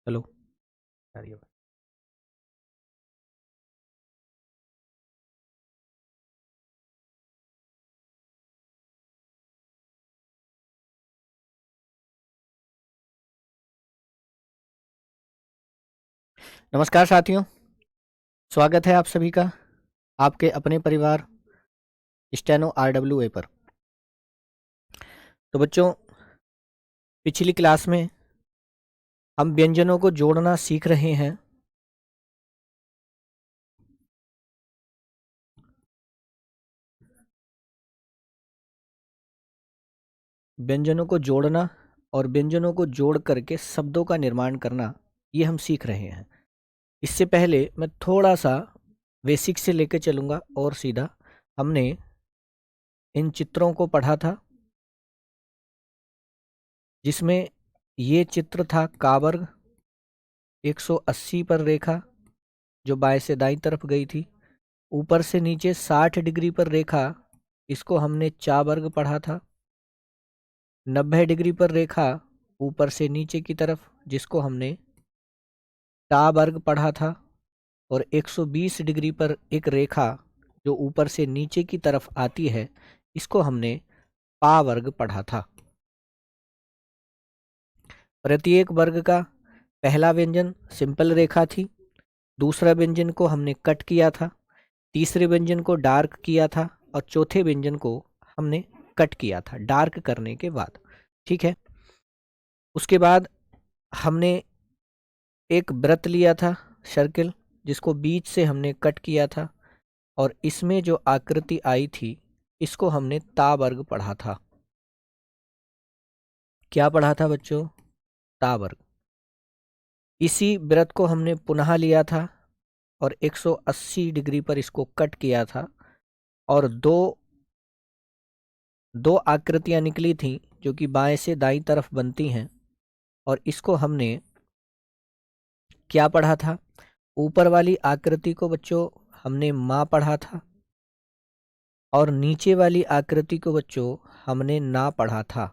चलो आ रही है बात। नमस्कार साथियों, स्वागत है आप सभी का आपके अपने परिवार स्टेनो RWA पर। तो बच्चों, पिछली क्लास में हम व्यंजनों को जोड़ना सीख रहे हैं। व्यंजनों को जोड़ना और व्यंजनों को जोड़ करके शब्दों का निर्माण करना, ये हम सीख रहे हैं। इससे पहले मैं थोड़ा सा बेसिक से लेकर चलूँगा और सीधा हमने इन चित्रों को पढ़ा था, जिसमें ये चित्र था कावर्ग 180 पर रेखा जो बाएं से दाईं तरफ गई थी, ऊपर से नीचे 60 डिग्री पर रेखा, इसको हमने चा वर्ग पढ़ा था। 90 डिग्री पर रेखा ऊपर से नीचे की तरफ, जिसको हमने टा वर्ग पढ़ा था। और 120 डिग्री पर एक रेखा जो ऊपर से नीचे की तरफ आती है, इसको हमने पा वर्ग पढ़ा था। प्रत्येक वर्ग का पहला व्यंजन सिंपल रेखा थी, दूसरा व्यंजन को हमने कट किया था, तीसरे व्यंजन को डार्क किया था और चौथे व्यंजन को हमने कट किया था डार्क करने के बाद। ठीक है, उसके बाद हमने एक वृत्त लिया था सर्किल, जिसको बीच से हमने कट किया था और इसमें जो आकृति आई थी इसको हमने ता वर्ग पढ़ा था। क्या पढ़ा था बच्चों? ता वर्ग। इसी वृत्त को हमने पुनः लिया था और 180 डिग्री पर इसको कट किया था और दो आकृतियां निकली थीं जो कि बाएं से दाईं तरफ बनती हैं, और इसको हमने क्या पढ़ा था? ऊपर वाली आकृति को बच्चों हमने माँ पढ़ा था और नीचे वाली आकृति को बच्चों हमने ना पढ़ा था।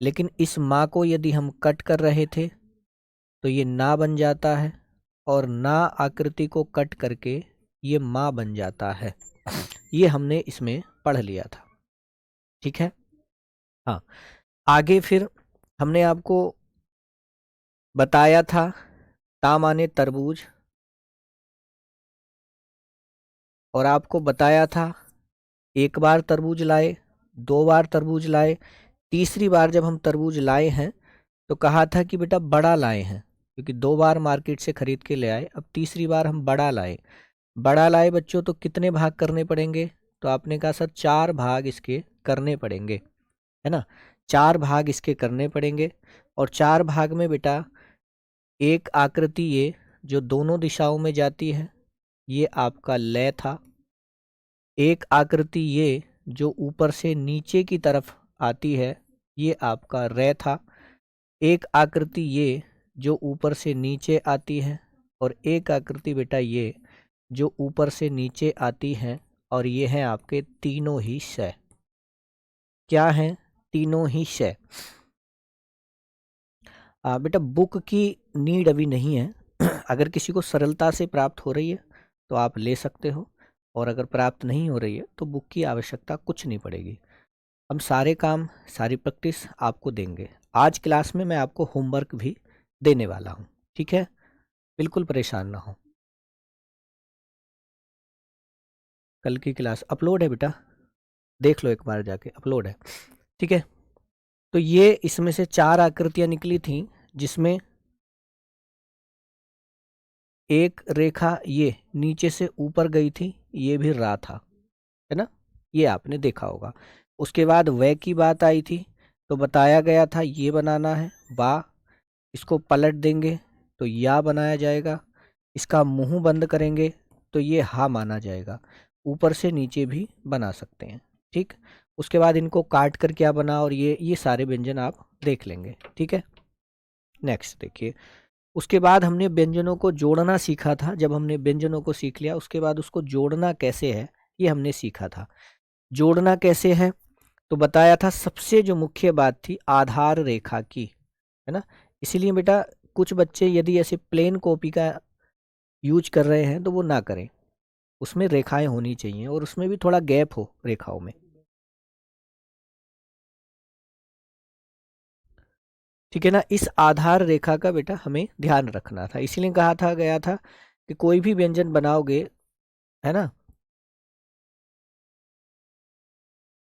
लेकिन इस माँ को यदि हम कट कर रहे थे तो ये ना बन जाता है और ना आकृति को कट करके ये माँ बन जाता है। ये हमने इसमें पढ़ लिया था। ठीक है, हाँ। आगे फिर हमने आपको बताया था ता माने तरबूज, और आपको बताया था एक बार तरबूज लाए, 2 बार तरबूज लाए, तीसरी बार जब हम तरबूज लाए हैं तो कहा था कि बेटा बड़ा लाए हैं, क्योंकि 2 बार मार्केट से खरीद के ले आए, अब तीसरी बार हम बड़ा लाए। बड़ा लाए बच्चों तो कितने भाग करने पड़ेंगे? तो आपने कहा सर 4 भाग इसके करने पड़ेंगे, है ना। 4 भाग इसके करने पड़ेंगे और 4 भाग में बेटा एक आकृति ये जो दोनों दिशाओं में जाती है, ये आपका लय था। एक आकृति ये जो ऊपर से नीचे की तरफ आती है, ये आपका रे था। एक आकृति ये जो ऊपर से नीचे आती है और एक आकृति बेटा ये जो ऊपर से नीचे आती है, और ये हैं आपके तीनों ही शय। क्या हैं? तीनों ही शय। बेटा बुक की नीड अभी नहीं है अगर किसी को सरलता से प्राप्त हो रही है तो आप ले सकते हो, और अगर प्राप्त नहीं हो रही है तो बुक की आवश्यकता कुछ नहीं पड़ेगी। हम सारे काम, सारी प्रैक्टिस आपको देंगे। आज क्लास में मैं आपको होमवर्क भी देने वाला हूँ। ठीक है, बिल्कुल परेशान ना हो। कल की क्लास अपलोड है बेटा, देख लो एक बार जाके, अपलोड है। ठीक है, तो ये इसमें से 4 आकृतियां निकली थीं, जिसमें एक रेखा ये नीचे से ऊपर गई थी, ये भी रा था, है ना, ये आपने देखा होगा। उसके बाद वह की बात आई थी तो बताया गया था ये बनाना है वाह, इसको पलट देंगे तो या बनाया जाएगा, इसका मुंह बंद करेंगे तो ये हा माना जाएगा। ऊपर से नीचे भी बना सकते हैं। ठीक, उसके बाद इनको काट कर क्या बना, और ये सारे व्यंजन आप देख लेंगे। ठीक है, नेक्स्ट देखिए। उसके बाद हमने व्यंजनों को जोड़ना सीखा था। जब हमने व्यंजनों को सीख लिया उसके बाद उसको जोड़ना कैसे है ये हमने सीखा था। जोड़ना कैसे है तो बताया था, सबसे जो मुख्य बात थी आधार रेखा की, है ना। इसीलिए बेटा कुछ बच्चे यदि ऐसे प्लेन कॉपी का यूज कर रहे हैं तो वो ना करें, उसमें रेखाएं होनी चाहिए और उसमें भी थोड़ा गैप हो रेखाओं में। ठीक है ना, इस आधार रेखा का बेटा हमें ध्यान रखना था, इसीलिए कहा था गया था कि कोई भी व्यंजन बनाओगे, है ना,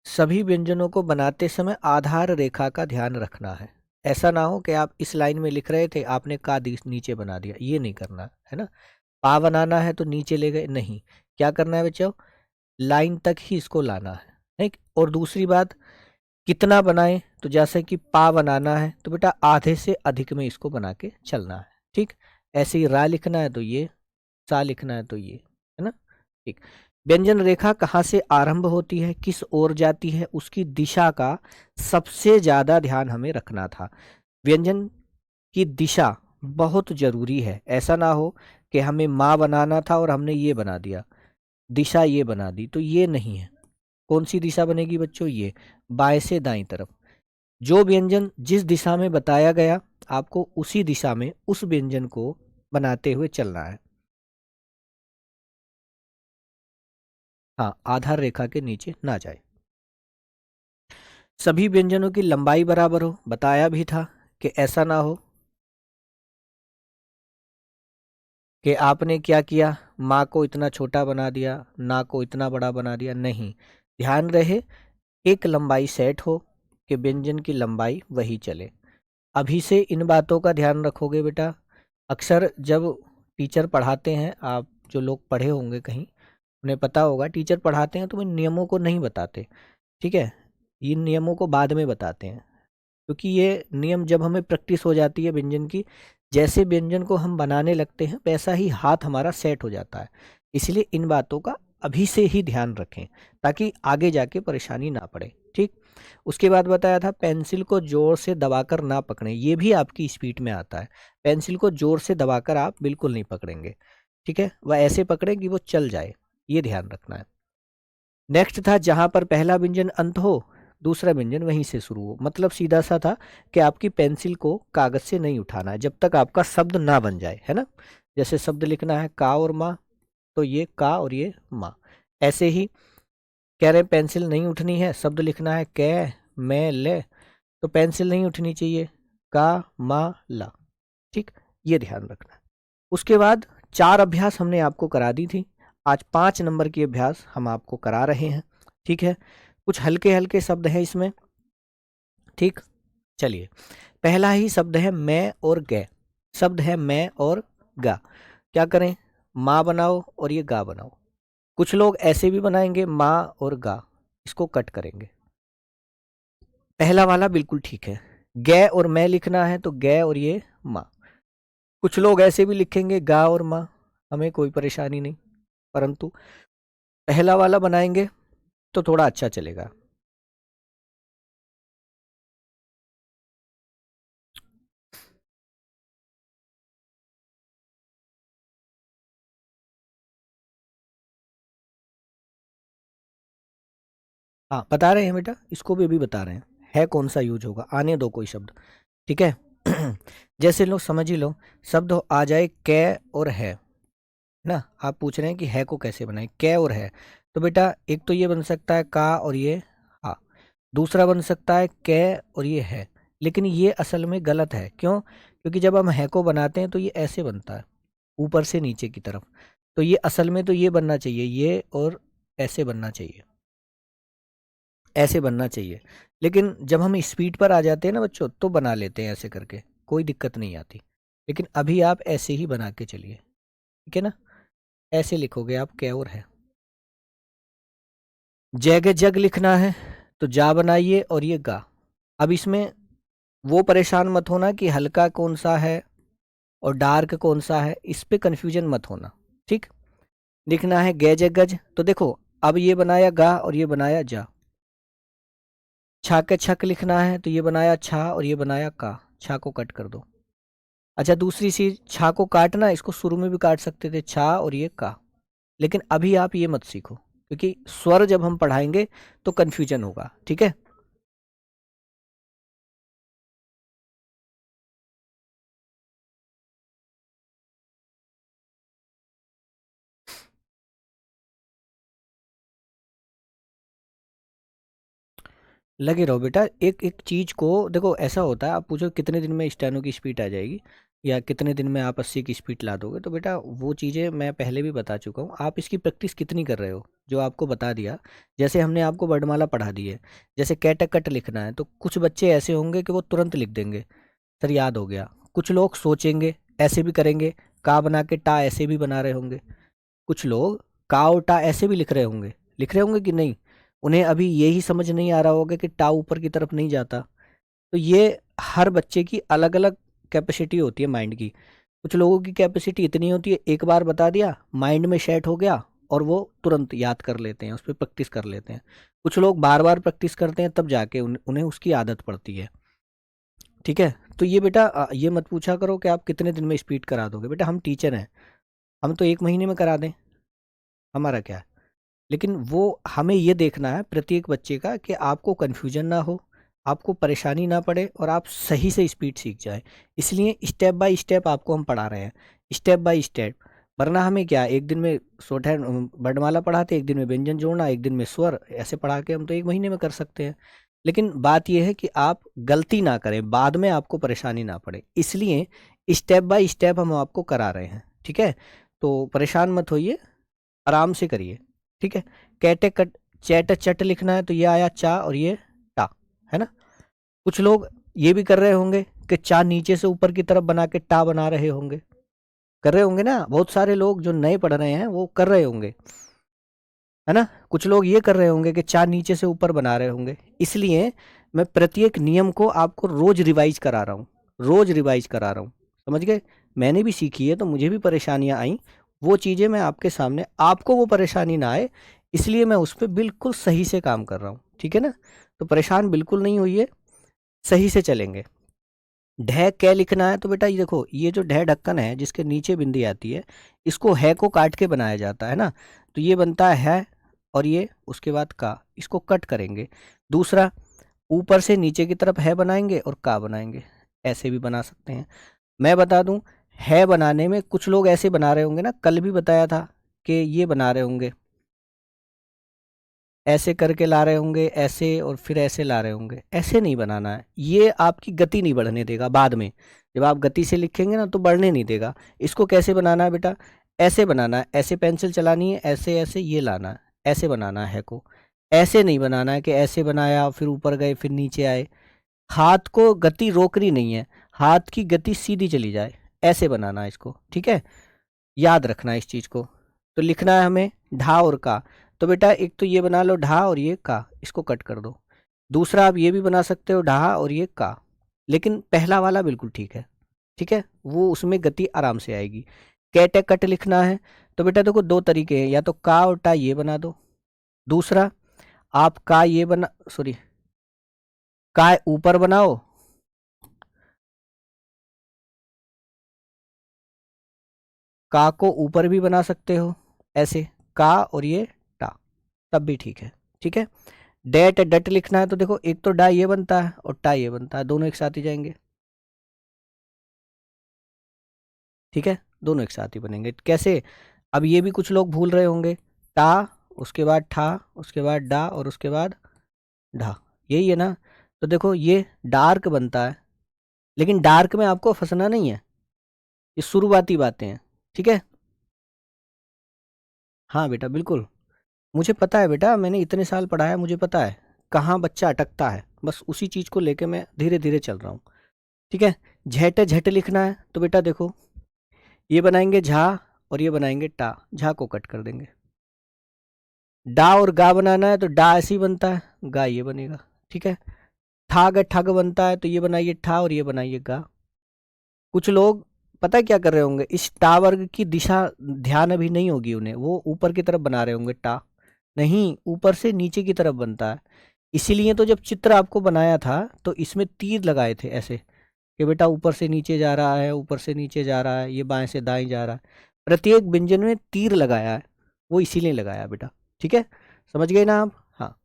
सभी व्यंजनों को बनाते समय आधार रेखा का ध्यान रखना है। ऐसा ना हो कि आप इस लाइन में लिख रहे थे, आपने का नीचे बना दिया, ये नहीं करना है ना। पा बनाना है तो नीचे ले गए, नहीं, क्या करना है बच्चों, लाइन तक ही इसको लाना है। ठीक, और दूसरी बात, कितना बनाएं, तो जैसे कि पा बनाना है तो बेटा आधे से अधिक में इसको बना के चलना है। ठीक, ऐसे ही रा लिखना है तो ये, सा लिखना है तो ये, है ना। ठीक, व्यंजन रेखा कहाँ से आरंभ होती है, किस ओर जाती है, उसकी दिशा का सबसे ज्यादा ध्यान हमें रखना था। व्यंजन की दिशा बहुत जरूरी है, ऐसा ना हो कि हमें माँ बनाना था और हमने ये बना दिया, दिशा ये बना दी, तो ये नहीं है। कौन सी दिशा बनेगी बच्चों, ये बाएं से दाईं तरफ। जो व्यंजन जिस दिशा में बताया गया, आपको उसी दिशा में उस व्यंजन को बनाते हुए चलना है। हाँ, आधार रेखा के नीचे ना जाए। सभी व्यंजनों की लंबाई बराबर हो, बताया भी था कि ऐसा ना हो कि आपने क्या किया, माँ को इतना छोटा बना दिया, ना को इतना बड़ा बना दिया, नहीं। ध्यान रहे एक लंबाई सेट हो कि व्यंजन की लंबाई वही चले। अभी से इन बातों का ध्यान रखोगे बेटा। अक्सर जब टीचर पढ़ाते हैं, आप जो लोग पढ़े होंगे कहीं, उन्हें पता होगा, टीचर पढ़ाते हैं तो वो नियमों को नहीं बताते। ठीक है, इन नियमों को बाद में बताते हैं, क्योंकि ये नियम जब हमें प्रैक्टिस हो जाती है व्यंजन की, जैसे व्यंजन को हम बनाने लगते हैं वैसा ही हाथ हमारा सेट हो जाता है। इसलिए इन बातों का अभी से ही ध्यान रखें ताकि आगे जाके परेशानी ना पड़े। ठीक, उसके बाद बताया था पेंसिल को जोर से दबाकर ना पकड़ें, ये भी आपकी स्पीड में आता है। पेंसिल को जोर से दबाकर आप बिल्कुल नहीं पकड़ेंगे। ठीक है, वह ऐसे पकड़े कि वो चल जाए, ये ध्यान रखना है। नेक्स्ट था जहां पर पहला व्यंजन अंत हो, दूसरा व्यंजन वहीं से शुरू हो। मतलब सीधा सा था कि आपकी पेंसिल को कागज से नहीं उठाना है जब तक आपका शब्द ना बन जाए, है ना। जैसे शब्द लिखना है का और माँ, तो ये का और ये माँ। ऐसे ही कह रहे पेंसिल नहीं उठनी है, शब्द लिखना है कै मैं ले, तो पेंसिल नहीं उठनी चाहिए, का मा ला। ठीक, ये ध्यान रखना है। उसके बाद 4 अभ्यास हमने आपको करा दी थी, आज 5 नंबर की अभ्यास हम आपको करा रहे हैं। ठीक है, कुछ हल्के हल्के शब्द हैं इसमें। ठीक, चलिए, पहला ही शब्द है मैं और गे। शब्द है मैं और गा, क्या करें, माँ बनाओ और ये गा बनाओ। कुछ लोग ऐसे भी बनाएंगे माँ और गा, इसको कट करेंगे। पहला वाला बिल्कुल ठीक है, गे और मैं लिखना है तो गे और ये माँ। कुछ लोग ऐसे भी लिखेंगे गा और माँ, हमें कोई परेशानी नहीं, परंतु पहला वाला बनाएंगे तो थोड़ा अच्छा चलेगा। हाँ, बता रहे हैं बेटा, इसको भी अभी बता रहे हैं, है कौन सा यूज होगा, आने दो कोई शब्द। ठीक है जैसे लोग समझ ही लो, शब्द आ जाए कै और है ना, आप पूछ रहे हैं कि है को कैसे बनाए, कै और है, तो बेटा एक तो ये बन सकता है का और ये हा, दूसरा बन सकता है कै और ये है। लेकिन ये असल में गलत है, क्यों, क्योंकि जब हम है को बनाते हैं तो ये ऐसे बनता है, ऊपर से नीचे की तरफ। तो ये असल में तो ये बनना चाहिए, ये और ऐसे बनना चाहिए, ऐसे बनना चाहिए। लेकिन जब हम स्पीड पर आ जाते हैं ना बच्चों, तो बना लेते हैं ऐसे करके, कोई दिक्कत नहीं आती। लेकिन अभी आप ऐसे ही बना के चलिए, ठीक है ना। ऐसे लिखोगे आप कै और है। जैग जग लिखना है तो जा बनाइए और ये गा। अब इसमें वो परेशान मत होना कि हल्का कौन सा है और डार्क कौन सा है, इस पे कंफ्यूजन मत होना। ठीक, लिखना है गैज गज, तो देखो अब ये बनाया गा और ये बनाया जा। छा के छक लिखना है तो ये बनाया छा और ये बनाया का, छा को कट कर दो। अच्छा, दूसरी चीज, छा को काटना, इसको शुरू में भी काट सकते थे, छा और ये का। लेकिन अभी आप ये मत सीखो, क्योंकि स्वर जब हम पढ़ाएंगे तो कंफ्यूजन होगा। ठीक है, लगे रहो बेटा। एक एक चीज़ को देखो, ऐसा होता है, आप पूछो कितने दिन में स्टेनो की स्पीड आ जाएगी या कितने दिन में आप 80 की स्पीड ला दोगे, तो बेटा वो चीज़ें मैं पहले भी बता चुका हूँ। आप इसकी प्रैक्टिस कितनी कर रहे हो, जो आपको बता दिया। जैसे हमने आपको वर्णमाला पढ़ा दी है, जैसे कैट कट लिखना है, तो कुछ बच्चे ऐसे होंगे कि वो तुरंत लिख देंगे, सर याद हो गया। कुछ लोग सोचेंगे, ऐसे भी करेंगे, का बना के टा ऐसे भी बना रहे होंगे। कुछ लोग का और टा ऐसे भी लिख रहे होंगे कि नहीं, उन्हें अभी यही समझ नहीं आ रहा होगा कि टा ऊपर की तरफ नहीं जाता। तो ये हर बच्चे की अलग अलग कैपेसिटी होती है माइंड की। कुछ लोगों की कैपेसिटी इतनी होती है, एक बार बता दिया माइंड में सेट हो गया और वो तुरंत याद कर लेते हैं, उस पर प्रैक्टिस कर लेते हैं। कुछ लोग बार बार प्रैक्टिस करते हैं, तब जाके उन्हें उसकी आदत पड़ती है। ठीक है, तो ये बेटा ये मत पूछा करो कि आप कितने दिन में स्पीड करा दोगे। बेटा हम टीचर हैं, हम तो 1 महीने में करा दें, हमारा क्या है। लेकिन वो हमें ये देखना है प्रत्येक बच्चे का कि आपको कन्फ्यूजन ना हो, आपको परेशानी ना पड़े और आप सही से स्पीड सीख जाएं। इसलिए स्टेप बाय स्टेप आपको हम पढ़ा रहे हैं, स्टेप बाय स्टेप। वरना हमें क्या, एक दिन में शॉर्ट हैंड वर्णमाला पढ़ाते, एक दिन में व्यंजन जोड़ना, एक दिन में स्वर, ऐसे पढ़ा के हम तो 1 महीने में कर सकते हैं। लेकिन बात यह है कि आप गलती ना करें, बाद में आपको परेशानी ना पड़े, इसलिए स्टेप बाय स्टेप हम आपको करा रहे हैं। ठीक है, तो परेशान मत होइए, आराम से करिए। ठीक है, कैटे कट चैट चट लिखना है, तो ये आया चा और ये टा, है ना। कुछ लोग ये भी कर रहे होंगे कि चा नीचे से ऊपर की तरफ बना के टा बना रहे होंगे, कर रहे होंगे ना, बहुत सारे लोग जो नए पढ़ रहे हैं वो कर रहे होंगे, है ना। कुछ लोग ये कर रहे होंगे कि चा नीचे से ऊपर बना रहे होंगे। इसलिए मैं प्रत्येक नियम को आपको रोज रिवाइज करा रहा हूँ, रोज रिवाइज करा रहा हूँ, समझ गए। मैंने भी सीखी है तो मुझे भी परेशानियां आई, वो चीज़ें मैं आपके सामने, आपको वो परेशानी ना आए, इसलिए मैं उस पर बिल्कुल सही से काम कर रहा हूँ। ठीक है ना, तो परेशान बिल्कुल नहीं होइए, सही से चलेंगे। ढह कै लिखना है, तो बेटा ये देखो, ये जो ढह ढक्कन है जिसके नीचे बिंदी आती है, इसको है को काट के बनाया जाता है ना। तो ये बनता है और ये उसके बाद का, इसको कट करेंगे। दूसरा, ऊपर से नीचे की तरफ है बनाएंगे और का बनाएंगे, ऐसे भी बना सकते हैं। मैं बता दूं, है बनाने में कुछ लोग ऐसे बना रहे होंगे ना, कल भी बताया था कि ये बना रहे होंगे, ऐसे करके ला रहे होंगे, ऐसे और फिर ऐसे ला रहे होंगे। ऐसे नहीं बनाना है, ये आपकी गति नहीं बढ़ने देगा। बाद में जब आप गति से लिखेंगे ना तो बढ़ने नहीं देगा। इसको कैसे बनाना है बेटा, ऐसे बनाना है, ऐसे पेंसिल चलानी है, ऐसे ऐसे ये लाना है, ऐसे बनाना है को। ऐसे नहीं बनाना है कि ऐसे बनाया फिर ऊपर गए फिर नीचे आए। हाथ को गति रोकनी नहीं है, हाथ की गति सीधी चली जाए, ऐसे बनाना है इसको। ठीक है, याद रखना है इस चीज़ को। तो लिखना है हमें ढा और का। तो बेटा एक तो ये बना लो ढा और ये का, इसको कट कर दो। दूसरा आप ये भी बना सकते हो ढा और ये का, लेकिन पहला वाला बिल्कुल ठीक है। ठीक है, वो उसमें गति आराम से आएगी। कैटे कट लिखना है, तो बेटा देखो दो तरीके हैं, या तो का और टा ये बना दो। दूसरा, आप का ये बना, सॉरी, का ऊपर बनाओ, का को ऊपर भी बना सकते हो ऐसे, का और ये टा, तब भी ठीक है। ठीक है, डेट डट लिखना है, तो देखो एक तो डा ये बनता है और टा ये बनता है, दोनों एक साथ ही जाएंगे। ठीक है, दोनों एक साथ ही बनेंगे। कैसे, अब ये भी कुछ लोग भूल रहे होंगे, टा उसके बाद ठा उसके बाद डा और उसके बाद ढा, यही है ना। तो देखो ये डार्क बनता है, लेकिन डार्क में आपको फंसना नहीं है, ये शुरुआती बातें हैं। ठीक है, हाँ बेटा बिल्कुल, मुझे पता है बेटा, मैंने इतने साल पढ़ाया, मुझे पता है कहाँ बच्चा अटकता है, बस उसी चीज़ को लेके मैं धीरे धीरे चल रहा हूँ। ठीक है, झट झट लिखना है, तो बेटा देखो ये बनाएंगे झा और ये बनाएंगे टा, झा को कट कर देंगे। डा और गा बनाना है, तो डा ऐसे ही बनता है, गा ये बनेगा। ठीक है, ठाग ठग बनता है, तो ये बनाइए ठा और ये बनाइए गा। कुछ लोग पता है क्या कर रहे होंगे, इस टा वर्ग की दिशा ध्यान अभी नहीं होगी उन्हें, वो ऊपर की तरफ बना रहे होंगे टा, नहीं, ऊपर से नीचे की तरफ बनता है। इसीलिए तो जब चित्र आपको बनाया था तो इसमें तीर लगाए थे ऐसे, कि बेटा ऊपर से नीचे जा रहा है, ऊपर से नीचे जा रहा है, ये बाएं से दाएं जा रहा है, प्रत्येक व्यंजन में तीर लगाया है, वो इसीलिए लगाया बेटा। ठीक है, समझ गए ना आप। हाँ,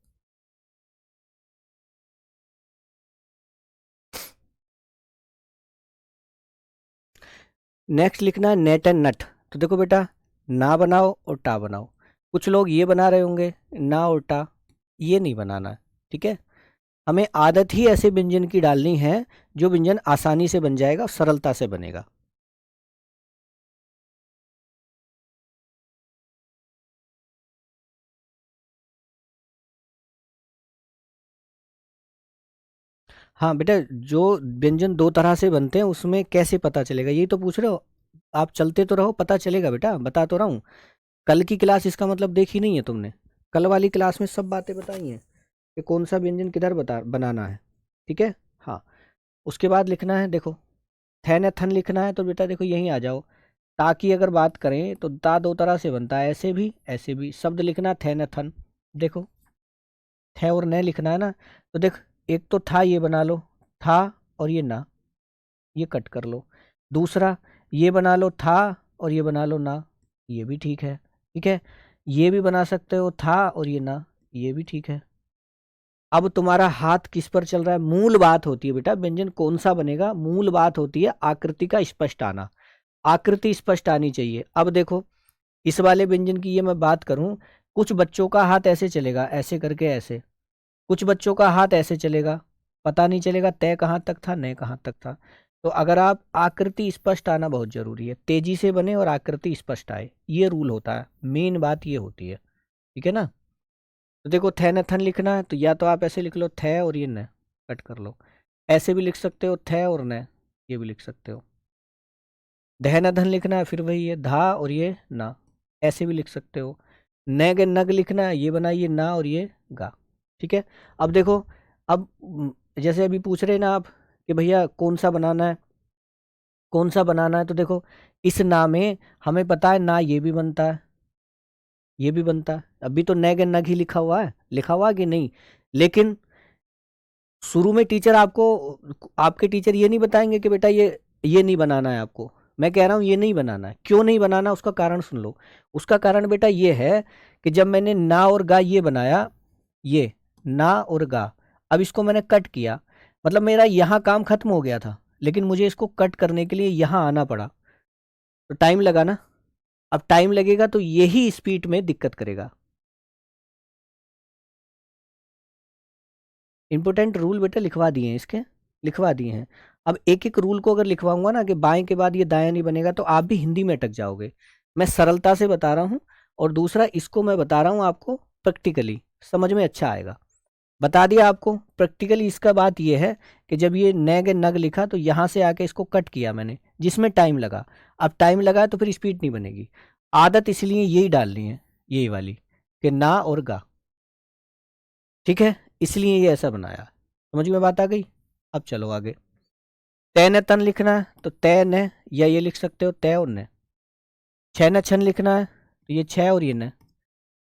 नेक्स्ट लिखना है नेट एंड नट। तो देखो बेटा, ना बनाओ और टा बनाओ। कुछ लोग ये बना रहे होंगे ना और टा, ये नहीं बनाना है। ठीक है, हमें आदत ही ऐसे व्यंजन की डालनी है जो व्यंजन आसानी से बन जाएगा, सरलता से बनेगा। हाँ बेटा, जो व्यंजन दो तरह से बनते हैं उसमें कैसे पता चलेगा, यही तो पूछ रहे हो आप। चलते तो रहो, पता चलेगा बेटा, बता तो रहा हूँ। कल की क्लास इसका मतलब देखी नहीं है तुमने? कल वाली क्लास में सब बातें बताई हैं कि कौन सा व्यंजन किधर बनाना है। ठीक है। हाँ, उसके बाद लिखना है, देखो थैन या थन लिखना है तो बेटा देखो यहीं आ जाओ। ताकि अगर बात करें तो ता दो तरह से बनता है, ऐसे भी ऐसे भी। शब्द लिखना थैन या थन। देखो थे और न लिखना है ना, तो देख एक तो था, ये बना लो था, और ये ना, ये कट कर लो। दूसरा ये बना लो था और ये बना लो ना, ये भी ठीक है। ठीक है, ये भी बना सकते हो था और ये ना, ये भी ठीक है। अब तुम्हारा हाथ किस पर चल रहा है? मूल बात होती है बेटा व्यंजन कौन सा बनेगा, मूल बात होती है आकृति का स्पष्ट आना। आकृति स्पष्ट आनी चाहिए। अब देखो इस वाले व्यंजन की ये मैं बात करूं, कुछ बच्चों का हाथ ऐसे चलेगा, ऐसे करके ऐसे। कुछ बच्चों का हाथ ऐसे चलेगा, पता नहीं चलेगा तय कहाँ तक था, नय कहाँ तक था। तो अगर आप आकृति स्पष्ट आना बहुत जरूरी है, तेजी से बने और आकृति स्पष्ट आए, ये रूल होता है, मेन बात ये होती है। ठीक है ना? तो देखो थे न थन लिखना है तो या तो आप ऐसे लिख लो थे और ये न, कट कर लो। ऐसे भी लिख सकते हो थे और न, ये भी लिख सकते हो। धह न धन लिखना है, फिर वही है धा और ये ना, ऐसे भी लिख सकते हो। नग नग लिखना है, ये बनाइए ना और ये गा। ठीक है। अब देखो, अब जैसे अभी पूछ रहे हैं ना आप कि भैया कौन सा बनाना है, कौन सा बनाना है, तो देखो इस ना में हमें पता है ना ये भी बनता है, ये भी बनता है। अभी तो नग नग ही लिखा हुआ है, लिखा हुआ है कि नहीं? लेकिन शुरू में टीचर आपको, आपके टीचर ये नहीं बताएंगे कि बेटा ये नहीं बनाना है आपको। मैं कह रहा हूँ ये नहीं बनाना है। क्यों नहीं बनाना, उसका कारण सुन लो। उसका कारण बेटा ये है कि जब मैंने ना और गा ये बनाया, ये ना और गा, अब इसको मैंने कट किया, मतलब मेरा यहाँ काम खत्म हो गया था, लेकिन मुझे इसको कट करने के लिए यहाँ आना पड़ा, तो टाइम लगा ना। अब टाइम लगेगा तो यही स्पीड में दिक्कत करेगा। इंपॉर्टेंट रूल बेटा लिखवा दिए हैं इसके, लिखवा दिए हैं। अब एक एक रूल को अगर लिखवाऊंगा ना कि बाएं के बाद ये दायां नहीं बनेगा, तो आप भी हिंदी में अटक जाओगे। मैं सरलता से बता रहा हूँ, और दूसरा इसको मैं बता रहा हूँ आपको प्रैक्टिकली, समझ में अच्छा आएगा। बता दिया आपको प्रैक्टिकली। इसका बात ये है कि जब ये नग नग लिखा तो यहाँ से आके इसको कट किया मैंने, जिसमें टाइम लगा। अब टाइम लगा तो फिर स्पीड नहीं बनेगी। आदत इसलिए यही डालनी है, यही वाली, कि ना और गा। ठीक है, इसलिए ये ऐसा बनाया। समझ में बात आ गई? अब चलो आगे। तय न तन लिखना है तो तय न, या ये लिख सकते हो तय और न। छ न छन लिखना है तो ये छ और ये न।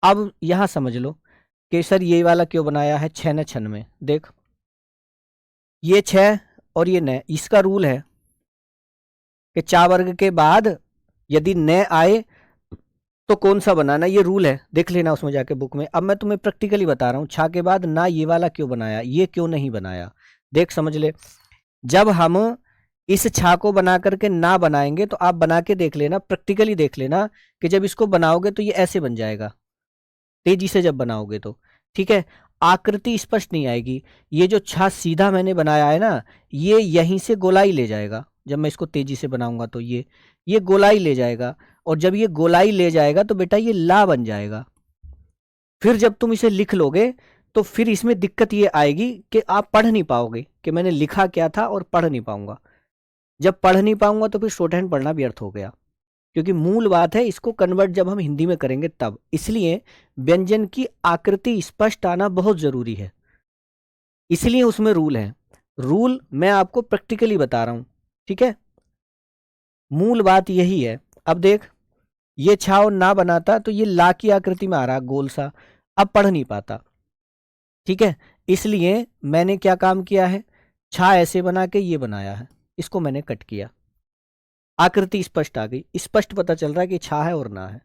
अब यहां समझ लो कि सर ये वाला क्यों बनाया है छ न छन में। देख ये छ और ये न, इसका रूल है कि चा वर्ग के बाद यदि न आए तो कौन सा बनाना, ये रूल है, देख लेना उसमें जाके बुक में। अब मैं तुम्हें प्रैक्टिकली बता रहा हूँ, छा के बाद ना ये वाला क्यों बनाया, ये क्यों नहीं बनाया। देख समझ ले, जब हम इस छा को बना करके ना बनाएंगे तो आप बना के देख लेना, प्रैक्टिकली देख लेना कि जब इसको बनाओगे तो ये ऐसे बन जाएगा, तेजी से जब बनाओगे तो। ठीक है, आकृति स्पष्ट नहीं आएगी। ये जो छा सीधा मैंने बनाया है ना, ये यहीं से गोलाई ले जाएगा। जब मैं इसको तेजी से बनाऊंगा तो ये गोलाई ले जाएगा, और जब ये गोलाई ले जाएगा तो बेटा ये ला बन जाएगा। फिर जब तुम इसे लिख लोगे तो फिर इसमें दिक्कत ये आएगी कि आप पढ़ नहीं पाओगे कि मैंने लिखा क्या था, और पढ़ नहीं पाऊंगा। जब पढ़ नहीं पाऊंगा तो फिर शॉर्ट हैंड पढ़ना व्यर्थ हो गया, क्योंकि मूल बात है इसको कन्वर्ट जब हम हिंदी में करेंगे तब। इसलिए व्यंजन की आकृति स्पष्ट आना बहुत जरूरी है, इसलिए उसमें रूल है। रूल मैं आपको प्रैक्टिकली बता रहा हूं। ठीक है, मूल बात यही है। अब देख, ये छाव ना बनाता तो ये ला की आकृति में आ रहा गोल सा, अब पढ़ नहीं पाता। ठीक है, इसलिए मैंने क्या काम किया है, छा ऐसे बना के ये बनाया है, इसको मैंने कट किया, आकृति स्पष्ट आ गई, स्पष्ट पता चल रहा है कि छा है और ना है,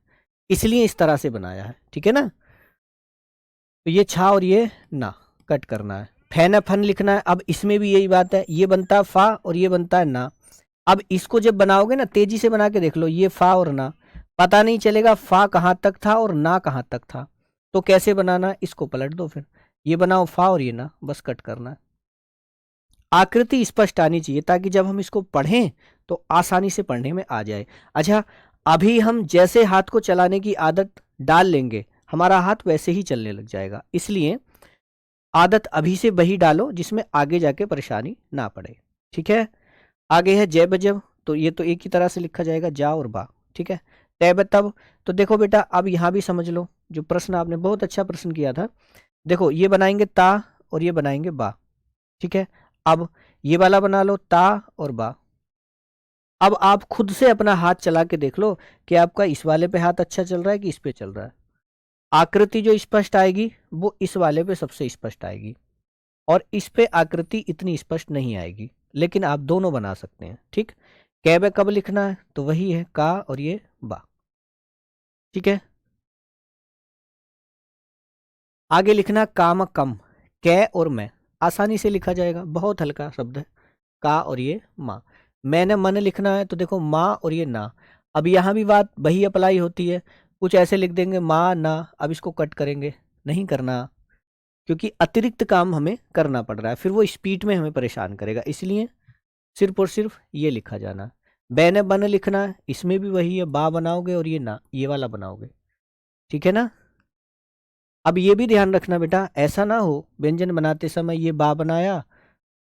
इसलिए इस तरह से बनाया है। ठीक है ना? तो ये छा और ये ना कट करना है। फैन फन लिखना है। अब इसमें भी यही बात है, ये बनता है फा और ये बनता है ना। अब इसको जब बनाओगे ना, तेजी से बना के देख लो, ये फा और ना, पता नहीं चलेगा फा कहाँ तक था और ना कहाँ तक था। तो कैसे बनाना, इसको पलट दो फिर, ये बनाओ फा और ये ना, बस कट करना है। आकृति स्पष्ट आनी चाहिए ताकि जब हम इसको पढ़ें तो आसानी से पढ़ने में आ जाए। अच्छा, अभी हम जैसे हाथ को चलाने की आदत डाल लेंगे हमारा हाथ वैसे ही चलने लग जाएगा, इसलिए आदत अभी से वही डालो जिसमें आगे जाके परेशानी ना पड़े। ठीक है, आगे है जय बजब, तो ये तो एक ही तरह से लिखा जाएगा, जा और बा। ठीक है, तैब तब, तो देखो बेटा अब यहाँ भी समझ लो, जो प्रश्न आपने बहुत अच्छा प्रश्न किया था, देखो ये बनाएंगे ता और ये बनाएंगे बा। ठीक है, अब ये वाला बना लो ता और बा। अब आप खुद से अपना हाथ चला के देख लो कि आपका इस वाले पे हाथ अच्छा चल रहा है कि इस पे चल रहा है। आकृति जो स्पष्ट आएगी वो इस वाले पे सबसे स्पष्ट आएगी, और इस पे आकृति इतनी स्पष्ट नहीं आएगी, लेकिन आप दोनों बना सकते हैं। ठीक, कैब कब लिखना है तो वही है का और ये बा। ठीक है, आगे लिखना काम कम, कै और मैं, आसानी से लिखा जाएगा, बहुत हल्का शब्द है, का और ये माँ। मैंने मन लिखना है तो देखो माँ और ये ना। अब यहाँ भी बात वही अप्लाई होती है, कुछ ऐसे लिख देंगे माँ ना, अब इसको कट करेंगे, नहीं करना, क्योंकि अतिरिक्त काम हमें करना पड़ रहा है, फिर वो स्पीड में हमें परेशान करेगा, इसलिए सिर्फ और सिर्फ ये लिखा जाना। बैने बन लिखना है, इसमें भी वही है, बा बनाओगे और ये ना, ये वाला बनाओगे। ठीक है ना, अब ये भी ध्यान रखना बेटा, ऐसा ना हो व्यंजन बनाते समय ये बा बनाया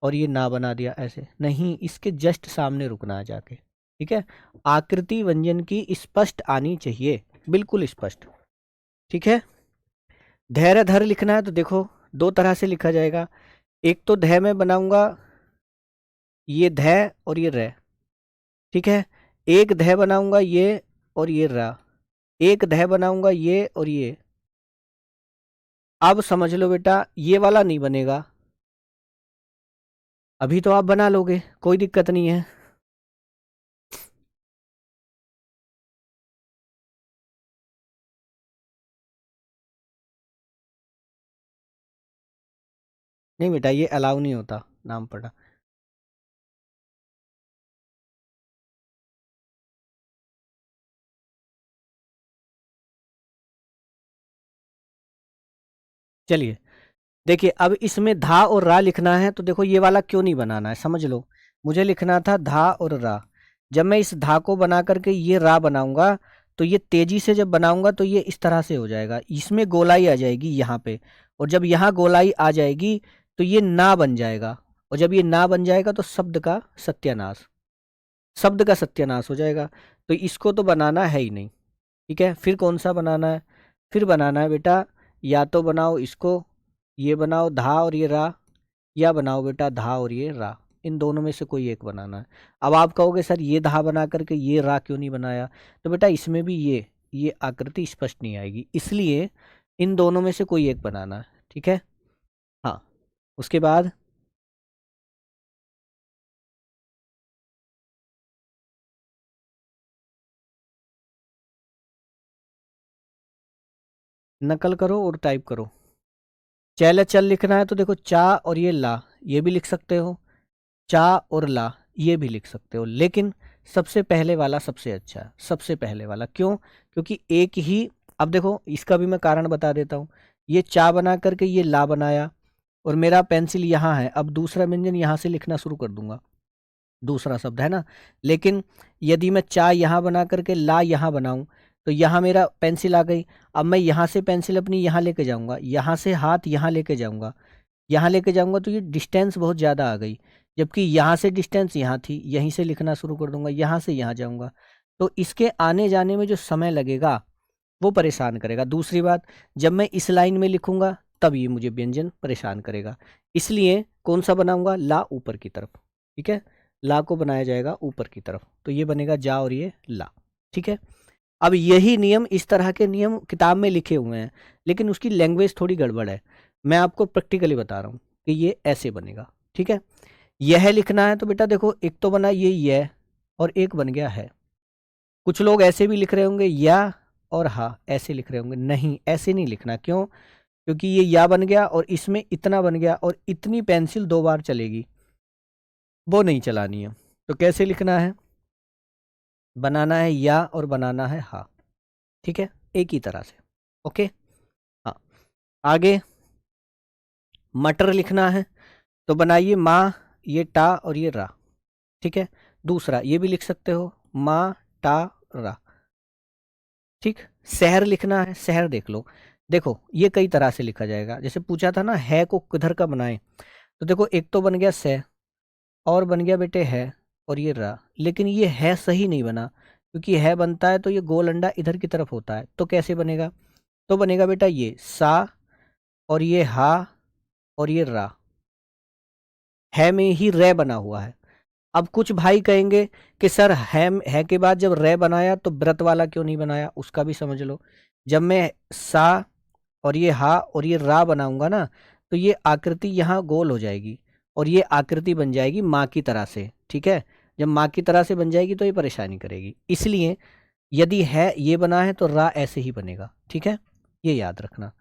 और ये ना बना दिया, ऐसे नहीं, इसके जस्ट सामने रुकना है जाके। ठीक है, आकृति व्यंजन की स्पष्ट आनी चाहिए, बिल्कुल स्पष्ट। ठीक है, धैर्य धर लिखना है तो देखो दो तरह से लिखा जाएगा, एक तो धै में बनाऊंगा ये धै और ये रै। ठीक है, एक धै बनाऊंगा ये और ये रा, एक धै बनाऊंगा ये और ये। अब समझ लो बेटा ये वाला नहीं बनेगा, अभी तो आप बना लोगे, कोई दिक्कत नहीं है। नहीं बेटा ये अलाउ नहीं होता, नाम पढ़ा। चलिए देखिए, अब इसमें धा और रा लिखना है तो देखो ये वाला क्यों नहीं बनाना है, समझ लो। मुझे लिखना था धा और रा, जब मैं इस धा को बना करके ये रा बनाऊंगा तो ये तेजी से जब बनाऊंगा तो ये इस तरह से हो जाएगा, इसमें गोलाई आ जाएगी यहाँ पे, और जब यहाँ गोलाई आ जाएगी तो ये ना बन जाएगा, और जब ये ना बन जाएगा तो शब्द का सत्यानाश, शब्द का सत्यानाश हो जाएगा, तो इसको तो बनाना है ही नहीं। ठीक है, फिर कौन सा बनाना है, फिर बनाना है बेटा, या तो बनाओ इसको, ये बनाओ धा और ये रा, या बनाओ बेटा धा और ये रा, इन दोनों में से कोई एक बनाना है। अब आप कहोगे सर ये धा बना करके ये रा क्यों नहीं बनाया, तो बेटा इसमें भी ये आकृति स्पष्ट नहीं आएगी, इसलिए इन दोनों में से कोई एक बनाना है। ठीक है, हाँ, उसके बाद नकल करो और टाइप करो। चल चल लिखना है तो देखो चा और ये ला, ये भी लिख सकते हो, चा और ला ये भी लिख सकते हो, लेकिन सबसे पहले वाला सबसे अच्छा है, सबसे पहले वाला क्यों, क्योंकि एक ही, अब देखो इसका भी मैं कारण बता देता हूँ, ये चा बना करके ये ला बनाया, और मेरा पेंसिल यहाँ है, अब दूसरा व्यंजन यहाँ से लिखना शुरू कर दूंगा, दूसरा शब्द है ना, लेकिन यदि मैं चा यहाँ बना करके ला यहाँ बनाऊं तो यहाँ मेरा पेंसिल आ गई, अब मैं यहाँ से पेंसिल अपनी यहाँ लेके जाऊंगा, यहाँ से हाथ यहाँ लेके जाऊंगा, यहाँ लेके जाऊंगा तो ये डिस्टेंस बहुत ज़्यादा आ गई, जबकि यहाँ से डिस्टेंस यहाँ थी, यहीं से लिखना शुरू कर दूंगा, यहाँ से यहाँ जाऊंगा, तो इसके आने जाने में जो समय लगेगा वो परेशान करेगा। दूसरी बात, जब मैं इस लाइन में लिखूंगा तब ये मुझे व्यंजन परेशान करेगा, इसलिए कौन सा बनाऊंगा, ला ऊपर की तरफ। ठीक है, ला को बनाया जाएगा ऊपर की तरफ, तो ये बनेगा जा और ये ला। ठीक है, अब यही नियम, इस तरह के नियम किताब में लिखे हुए हैं, लेकिन उसकी लैंग्वेज थोड़ी गड़बड़ है, मैं आपको प्रैक्टिकली बता रहा हूँ कि ये ऐसे बनेगा। ठीक है, यह लिखना है तो बेटा देखो एक तो बना ये यह, और एक बन गया है, कुछ लोग ऐसे भी लिख रहे होंगे या और हा, ऐसे लिख रहे होंगे, नहीं ऐसे नहीं लिखना, क्यों, क्योंकि ये या बन गया और इसमें इतना बन गया, और इतनी पेंसिल दो बार चलेगी, वो नहीं चलानी है, तो कैसे लिखना है, बनाना है या और बनाना है हा। ठीक है, एक ही तरह से। ओके, हाँ, आगे मटर लिखना है तो बनाइए मा, ये टा और ये रा, ठीक है। दूसरा ये भी लिख सकते हो मा टा रा, ठीक। शहर लिखना है, शहर देख लो, देखो ये कई तरह से लिखा जाएगा। जैसे पूछा था ना है को किधर का बनाएं, तो देखो एक तो बन गया से और बन गया बेटे है और ये रा, लेकिन ये है सही नहीं बना, क्योंकि है बनता है तो ये गोल अंडा इधर की तरफ होता है, तो कैसे बनेगा, तो बनेगा बेटा ये सा और ये हा और ये रा, है में ही रे बना हुआ है। अब कुछ भाई कहेंगे कि सर है के बाद जब रे बनाया तो व्रत वाला क्यों नहीं बनाया, उसका भी समझ लो। जब मैं सा और ये हा और ये रा बनाऊंगा ना, तो ये आकृति यहाँ गोल हो जाएगी और ये आकृति बन जाएगी माँ की तरह से, ठीक है। जब माँ की तरह से बन जाएगी तो ये परेशानी करेगी, इसलिए यदि है ये बना है तो रा ऐसे ही बनेगा, ठीक है, ये याद रखना।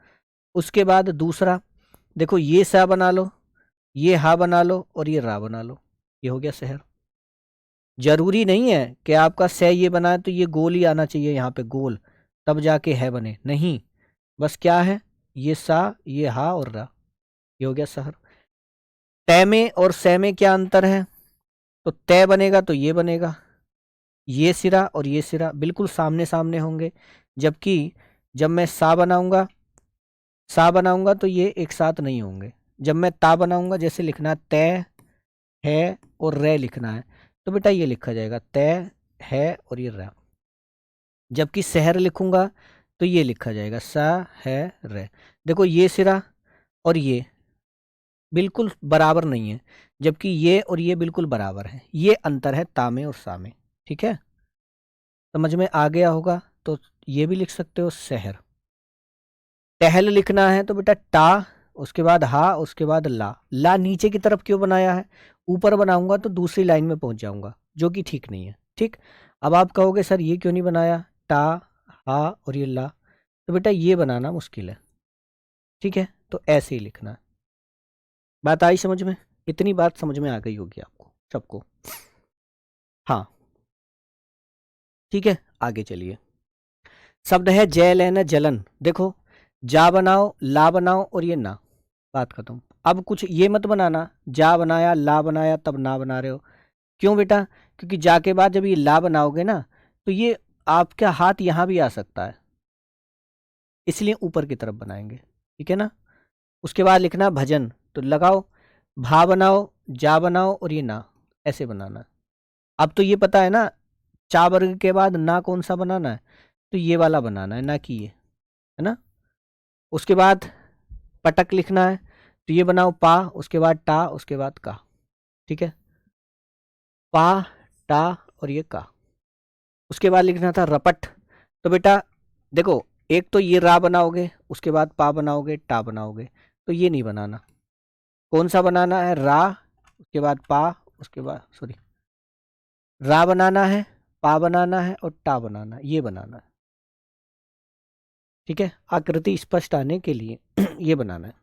उसके बाद दूसरा देखो ये सा बना लो, ये हा बना लो और ये रा बना लो, ये हो गया शहर। जरूरी नहीं है कि आपका से ये बना है तो ये गोल ही आना चाहिए यहाँ पे गोल, तब जाके है बने, नहीं, बस क्या है ये सा ये हा और रा, ये हो गया शहर। तय में और से में क्या अंतर है, तो तय बनेगा तो ये बनेगा, ये सिरा और ये सिरा बिल्कुल सामने सामने होंगे, जबकि जब मैं सा बनाऊंगा तो ये एक साथ नहीं होंगे। जब मैं ता बनाऊंगा, जैसे लिखना है तय है और रे लिखना है, तो बेटा ये लिखा जाएगा तय है और ये रा। जबकि शहर लिखूंगा तो ये लिखा जाएगा सा है रे। देखो ये सिरा और ये बिल्कुल बराबर नहीं है, जबकि ये और ये बिल्कुल बराबर है, ये अंतर है ता में और सा में, ठीक है, समझ में आ गया होगा। तो ये भी लिख सकते हो शहर। टहल लिखना है तो बेटा टा, उसके बाद हा, उसके बाद ला नीचे की तरफ क्यों बनाया है, ऊपर बनाऊंगा तो दूसरी लाइन में पहुंच जाऊंगा, जो कि ठीक नहीं है, ठीक। अब आप कहोगे सर ये क्यों नहीं बनाया, टा हा और ये ला, तो बेटा ये बनाना मुश्किल है, ठीक है, तो ऐसे ही लिखना है। बात आई समझ में, इतनी बात समझ में आ गई होगी आपको सबको, हाँ ठीक है। आगे चलिए, शब्द है जय लेना जलन, देखो जा बनाओ ला बनाओ और ये ना, बात खत्म। अब कुछ ये मत बनाना जा बनाया ला बनाया तब ना बना रहे हो, क्यों बेटा, क्योंकि जा के बाद जब ये ला बनाओगे ना तो ये आपका हाथ यहाँ भी आ सकता है, इसलिए ऊपर की तरफ बनाएंगे, ठीक है ना। उसके बाद लिखना भजन, तो लगाओ भा बनाओ जा बनाओ और ये ना, ऐसे बनाना है। अब तो ये पता है ना चा वर्ग के बाद ना कौन सा बनाना है, तो ये वाला बनाना है, ना कि ये, है ना। उसके बाद पटक लिखना है, तो ये बनाओ पा, उसके बाद टा, उसके बाद का, ठीक है, पा टा और ये का। उसके बाद लिखना था रपट, तो बेटा देखो एक तो ये रा बनाओगे, उसके बाद पा बनाओगे टा बनाओगे, तो ये नहीं बनाना। कौन सा बनाना है, रा उसके बाद पा, उसके बाद सॉरी रा बनाना है, पा बनाना है और टा बनाना है, ये बनाना है, ठीक है, आकृति स्पष्ट आने के लिए ये बनाना है।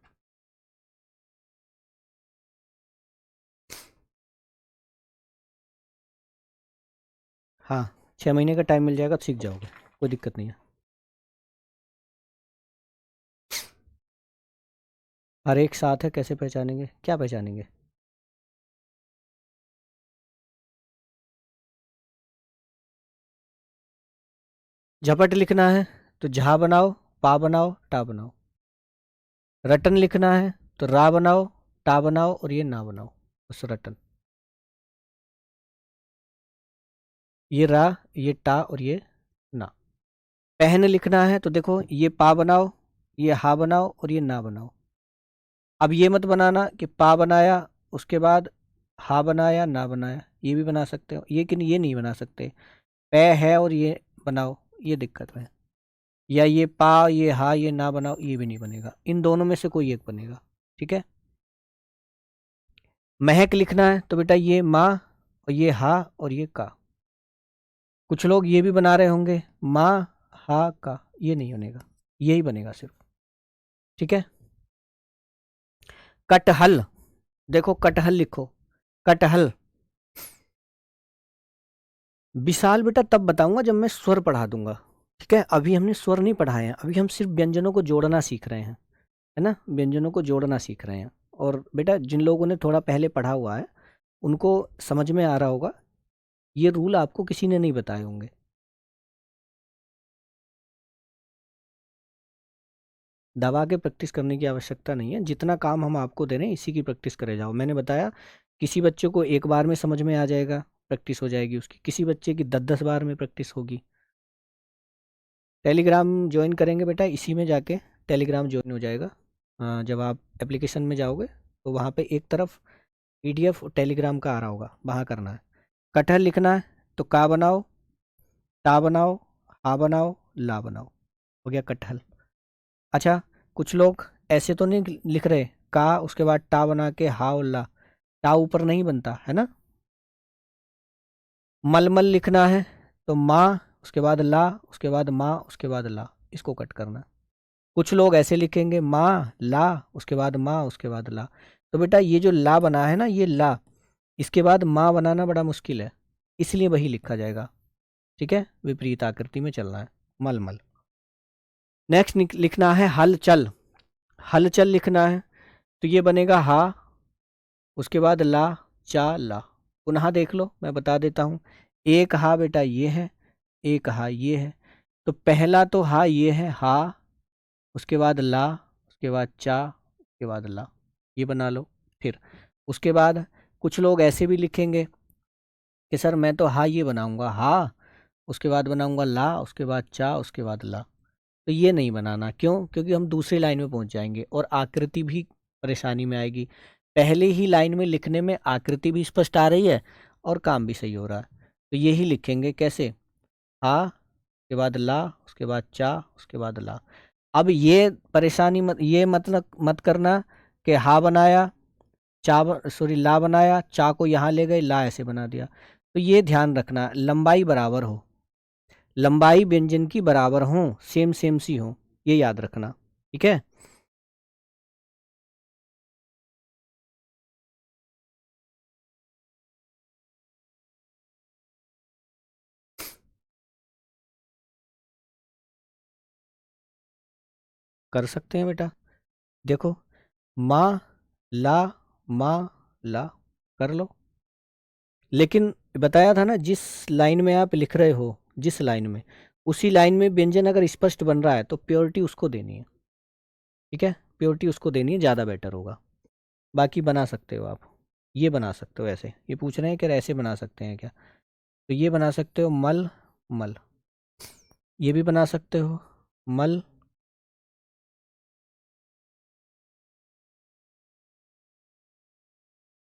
हाँ 6 महीने का टाइम मिल जाएगा तो सीख जाओगे, कोई दिक्कत नहीं है। हर एक साथ है, कैसे पहचानेंगे, क्या पहचानेंगे, झपट लिखना है तो झा बनाओ पा बनाओ टा बनाओ। रटन लिखना है तो रा बनाओ टा बनाओ और ये ना बनाओ, बस रटन। ये रा ये टा और ये ना। पहन लिखना है तो देखो ये पा बनाओ ये हा बनाओ और ये ना बनाओ। अब ये मत बनाना कि पा बनाया उसके बाद हा बनाया ना बनाया, ये भी बना सकते हो, लेकिन ये नहीं बना सकते। पै है और ये बनाओ, ये दिक्कत है। या ये पा ये हा ये ना बनाओ, ये भी नहीं बनेगा, इन दोनों में से कोई एक बनेगा, ठीक है। महक लिखना है तो बेटा ये माँ और ये हा और ये का। कुछ लोग ये भी बना रहे होंगे माँ हा का, ये नहीं बनेगा, यही बनेगा सिर्फ, ठीक है। कटहल, देखो कटहल लिखो, कटहल। विशाल बेटा तब बताऊंगा जब मैं स्वर पढ़ा दूंगा, ठीक है, अभी हमने स्वर नहीं पढ़ाए हैं, अभी हम सिर्फ व्यंजनों को जोड़ना सीख रहे हैं, है ना, व्यंजनों को जोड़ना सीख रहे हैं। और बेटा जिन लोगों ने थोड़ा पहले पढ़ा हुआ है उनको समझ में आ रहा होगा, ये रूल आपको किसी ने नहीं बताए होंगे। दबा के प्रैक्टिस करने की आवश्यकता नहीं है, जितना काम हम आपको दे रहे हैं इसी की प्रैक्टिस करे जाओ। मैंने बताया किसी बच्चे को एक बार में समझ में आ जाएगा, प्रैक्टिस हो जाएगी उसकी, किसी बच्चे की 10-10 बार में प्रैक्टिस होगी। टेलीग्राम ज्वाइन करेंगे बेटा, इसी में जाके टेलीग्राम ज्वाइन हो जाएगा। जब आप एप्लीकेशन में जाओगे तो वहाँ पे एक तरफ PDF टेलीग्राम का आ रहा होगा, वहाँ करना है। कटहल लिखना है तो का बनाओ, टा बनाओ, हा बनाओ, ला बनाओ, हो गया कटहल। अच्छा, कुछ लोग ऐसे तो नहीं लिख रहे, का उसके बाद टा बना के हा और ला, टा ऊपर नहीं बनता है ना। मलमल लिखना है तो माँ उसके बाद ला, उसके बाद माँ, उसके बाद ला, इसको कट करना। कुछ लोग ऐसे लिखेंगे माँ ला, उसके बाद माँ, उसके बाद ला। तो बेटा ये जो ला बना है ना, ये ला, इसके बाद माँ बनाना बड़ा मुश्किल है, इसलिए वही लिखा जाएगा। ठीक है, विपरीत आकृति में चलना है, मलमल। नेक्स्ट लिखना है हलचल। हलचल लिखना है तो ये बनेगा हा, उसके बाद ला, चा, ला। पुनः देख लो, मैं बता देता हूँ। एक हा बेटा ये है, एक हा ये है, तो पहला तो हा ये है हा, उसके बाद ला, उसके बाद चा, उसके बाद ला, ये बना लो। फिर उसके बाद कुछ लोग ऐसे भी लिखेंगे कि सर मैं तो हा ये बनाऊंगा, हा उसके बाद बनाऊंगा ला, उसके बाद चा, उसके बाद ला। तो ये नहीं बनाना, क्यों? क्योंकि हम दूसरी लाइन में पहुंच जाएंगे और आकृति भी परेशानी में आएगी। पहले ही लाइन में लिखने में आकृति भी स्पष्ट आ रही है और काम भी सही हो रहा है। तो यही लिखेंगे कैसे, हा उसके बाद ला, उसके बाद चा, उसके बाद ला। अब ये परेशानी मत, ये मतलब मत करना कि हा बनाया, सॉरी ला बनाया, चा को यहाँ ले गए, ला ऐसे बना दिया। तो ये ध्यान रखना, लंबाई बराबर हो, लंबाई व्यंजन की बराबर हो, सेम सेम सी हो, ये याद रखना। ठीक है, कर सकते हैं बेटा। देखो, माँ ला, माँ ला, कर लो। लेकिन बताया था ना, जिस लाइन में आप लिख रहे हो, जिस लाइन में, उसी लाइन में व्यंजन अगर स्पष्ट बन रहा है तो प्योरिटी उसको देनी है। ठीक है, प्योरिटी उसको देनी है, ज़्यादा बेटर होगा। बाकी बना सकते हो आप, ये बना सकते हो ऐसे, ये पूछ रहे हैं कि ऐसे बना सकते हैं क्या, तो ये बना सकते हो मल मल, ये भी बना सकते हो मल,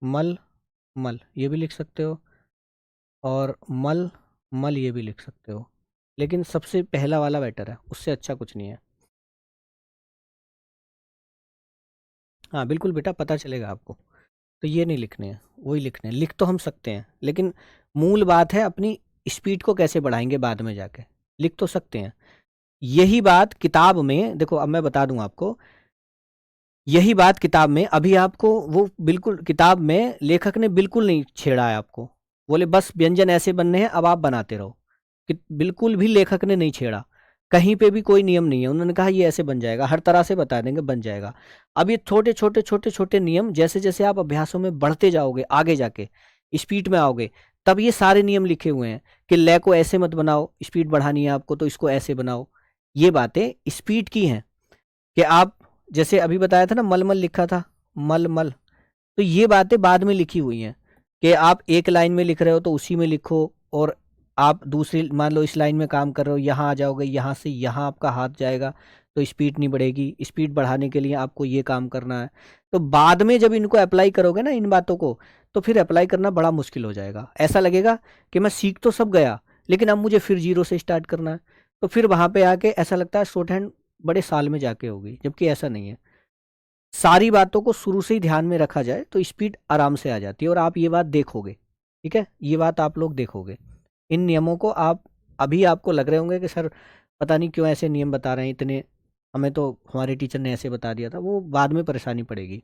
मल मल, ये भी लिख सकते हो, और मल मल, ये भी लिख सकते हो। लेकिन सबसे पहला वाला बेटर है, उससे अच्छा कुछ नहीं है। हाँ बिल्कुल बेटा, पता चलेगा आपको। तो ये नहीं लिखने हैं, वही लिखने हैं। लिख तो हम सकते हैं, लेकिन मूल बात है अपनी स्पीड को कैसे बढ़ाएंगे बाद में जाके। लिख तो सकते हैं, यही बात किताब में देखो, अब मैं बता दूं आपको, यही बात किताब में अभी आपको, वो बिल्कुल किताब में लेखक ने बिल्कुल नहीं छेड़ा है आपको, बोले बस व्यंजन ऐसे बनने हैं अब आप बनाते रहो, कि बिल्कुल भी लेखक ने नहीं छेड़ा। कहीं पे भी कोई नियम नहीं है, उन्होंने कहा ये ऐसे बन जाएगा, हर तरह से बता देंगे बन जाएगा। अब ये छोटे छोटे छोटे छोटे नियम जैसे जैसे आप अभ्यासों में बढ़ते जाओगे, आगे जाके स्पीड में आओगे, तब ये सारे नियम लिखे हुए हैं कि लय को ऐसे मत बनाओ, स्पीड बढ़ानी है आपको तो इसको ऐसे बनाओ। ये बातें स्पीड की हैं कि आप, जैसे अभी बताया था ना मलमल लिखा था, मल मल, तो ये बातें बाद में लिखी हुई हैं कि आप एक लाइन में लिख रहे हो तो उसी में लिखो, और आप दूसरी, मान लो इस लाइन में काम कर रहे हो, यहाँ आ जाओगे, यहाँ से यहाँ आपका हाथ जाएगा तो स्पीड नहीं बढ़ेगी, स्पीड बढ़ाने के लिए आपको ये काम करना है। तो बाद में जब इनको अप्लाई करोगे ना इन बातों को, तो फिर अप्लाई करना बड़ा मुश्किल हो जाएगा, ऐसा लगेगा कि मैं सीख तो सब गया लेकिन अब मुझे फिर जीरो से स्टार्ट करना है। तो फिर वहाँ पे आके ऐसा लगता है शॉर्ट हैंड बड़े साल में जाके होगी, जबकि ऐसा नहीं है। सारी बातों को शुरू से ही ध्यान में रखा जाए तो स्पीड आराम से आ जाती है, और आप ये बात देखोगे। ठीक है, ये बात आप लोग देखोगे, इन नियमों को आप, अभी आपको लग रहे होंगे कि सर पता नहीं क्यों ऐसे नियम बता रहे हैं इतने, हमें तो हमारे टीचर ने ऐसे बता दिया था, वो बाद में परेशानी पड़ेगी।